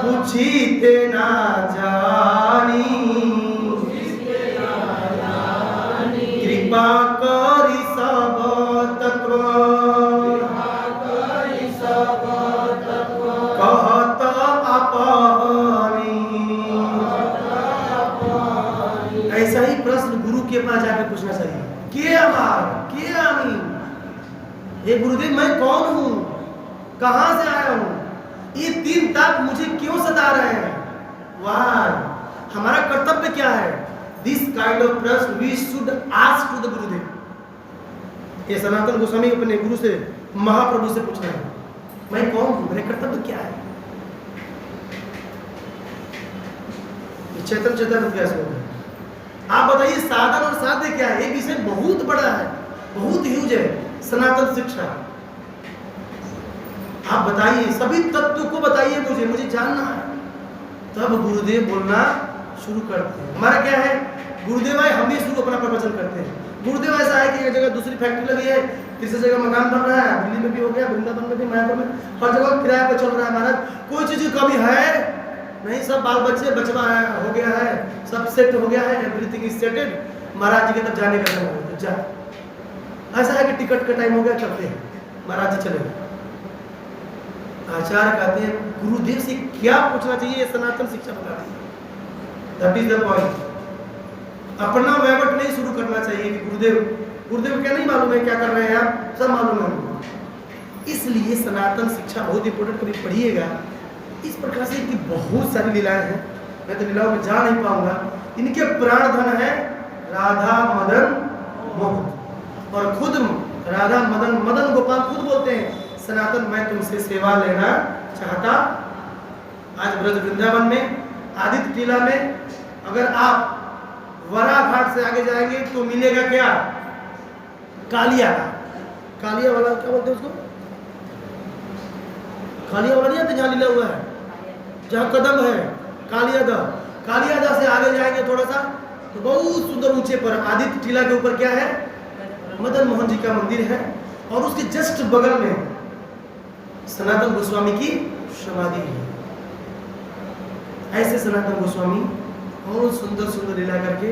पूछीते ना जानी, कृपा करी सब तत्व कहत अपनी। ऐसा ही प्रश्न गुरु के पास जाकर पूछना चाहिए, के अमार, के आमी, ये गुरुदेव मैं कौन हूँ, कहाँ से आया हूँ, ये 3 ताप मुझे क्यों सता रहे हैं, वाह हमारा कर्तव्य क्या है। दिस काइंड ऑफ प्रश्न we should ask to the Gurudev. ये सनातन गोस्वामी अपने गुरु से, महाप्रभु से पूछ रहे हैं, मैं कौन हूँ, मेरे कर्तव्य क्या है। चेतन चेतन क्या है, आप बताइए साधन और साध्य क्या है। ये विषय बहुत बड़ा है, बहुत ह्यूज है सनातन शिक्षा। आप बताइए, सभी तत्व को बताइए मुझे जानना है। तब गुरुदेव बोलना शुरू करते हैं। हमारा क्या है, गुरुदेव आए हम ही शुरू अपना प्रवचन करते हैं। गुरुदेव ऐसा है कि एक जगह दूसरी फैक्ट्री लगी है, तीसरी जगह मकान बन रहा है, दिल्ली में भी हो गया, वृंदावन में भी, मायापुर में, हर जगह किराए पर चल रहा है महाराज। कोई चीज की कमी है नहीं, सब बाल बच्चे बचवा हो गया है, सब सेट हो गया है, एवरीथिंग इज सेटेड। महाराज जी के तब जाने का टाइम हो जा, ऐसा है कि टिकट का टाइम हो गया, चलते हैं, महाराज जी चले गए। आचार्य कहते हैं गुरुदेव से क्या पूछना चाहिए, ये सनातन शिक्षा बताती है। That is the point. अपना वैवट नहीं शुरू करना चाहिए कि गुरुदेव क्या नहीं मालूम है क्या कर रहे हैं आप, सब मालूम है। इसलिए सनातन शिक्षा बहुत इंपॉर्टेंट, कभी पढ़िएगा। इस प्रकार से इनकी बहुत सारी लीलाएं हैं, मैं तो लीलाओं में जा नहीं पाऊंगा। इनके प्राण धन है राधा मदन मोहन, और खुद राधा मदन गोपाल खुद बोलते हैं, सनातन मैं तुमसे सेवा लेना चाहता। आज ब्रज वृंदावन में, आदित्य टीला में, अगर आप वरा घाट से आगे जाएंगे तो मिलेगा क्या, कालिया वाला, क्या बोलते हैं उसको, कालिया वाला नहीं आते जहाँ लीला हुआ है, जहाँ कदम है, कालियादा से आगे जाएंगे थोड़ा सा तो बहुत सुंदर ऊंचे पर आदित्य टीला के ऊपर क्या है, मदन मोहन जी का मंदिर है और उसके जस्ट बगल में सनातन गोस्वामी की समाधि है। ऐसे सनातन गोस्वामी बहुत सुंदर सुंदर लीला करके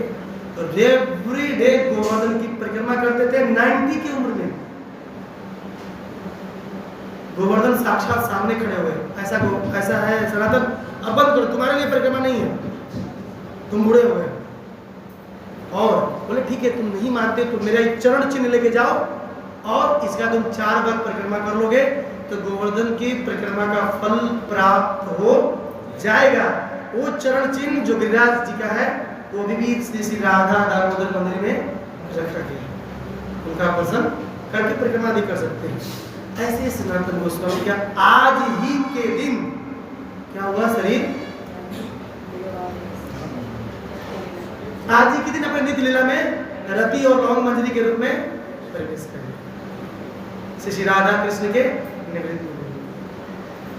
एवरी डे गोवर्धन की परिक्रमा करते थे 90 की उम्र में। गोवर्धन साक्षात सामने खड़े हुए, ऐसा है सनातन, अब बंद करो, तुम्हारे लिए परिक्रमा नहीं है, तुम बूढ़े हो गए। और बोले ठीक है, तुम नहीं मानते तो मेरा एक चरण चिन्ह लेके जाओ और इसका तुम 4 बार परिक्रमा कर लोगे तो गोवर्धन की परिक्रमा का फल प्राप्त हो जाएगा। वो चरण चिन्ह जो गिरिराज जी का है वो भी श्री श्री राधा दामोदर मंदिर में रख रखे, उनका दर्शन करके परिक्रमा भी कर सकते हैं। ऐसे सनातन गोस्वामी का आज ही के दिन क्या हुआ, शरीर आज ही के दिन अपने नित्य लीला में रति और लौंग मंजरी के रूप में प्रवेश करें, श्री राधा कृष्ण के निवृत्त।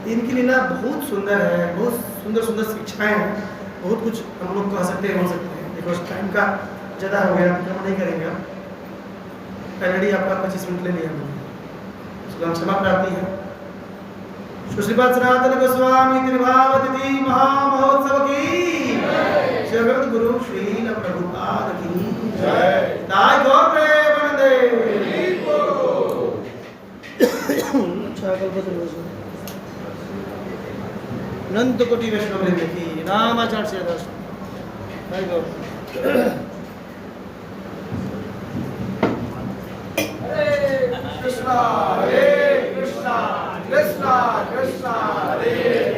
इनकी लीला बहुत सुंदर है, बहुत सुंदर सुंदर शिक्षाएं हैं, बहुत कुछ हम लोग कह सकते हैं, हो सकते हैं। देखो टाइम का ज़्यादा हो गया, हम नहीं करेंगे। हम ऑलरेडी आपका 25 मिनट ले लिया हमने, उसको हम क्षमा प्रार्थी है। सुश्रीपाद सनातन गोस्वामी तिरुभावतिथि महामहोत्सव की जगत गुरु श्रील प्रभुपाद की जय। ताई गौर प्रेमानंदे। अच्छा अनंत कोटि वैष्णव वृंद की रामाचार्य से दर्शन। Krishna, Hare Krishna, Krishna Krishna, Hare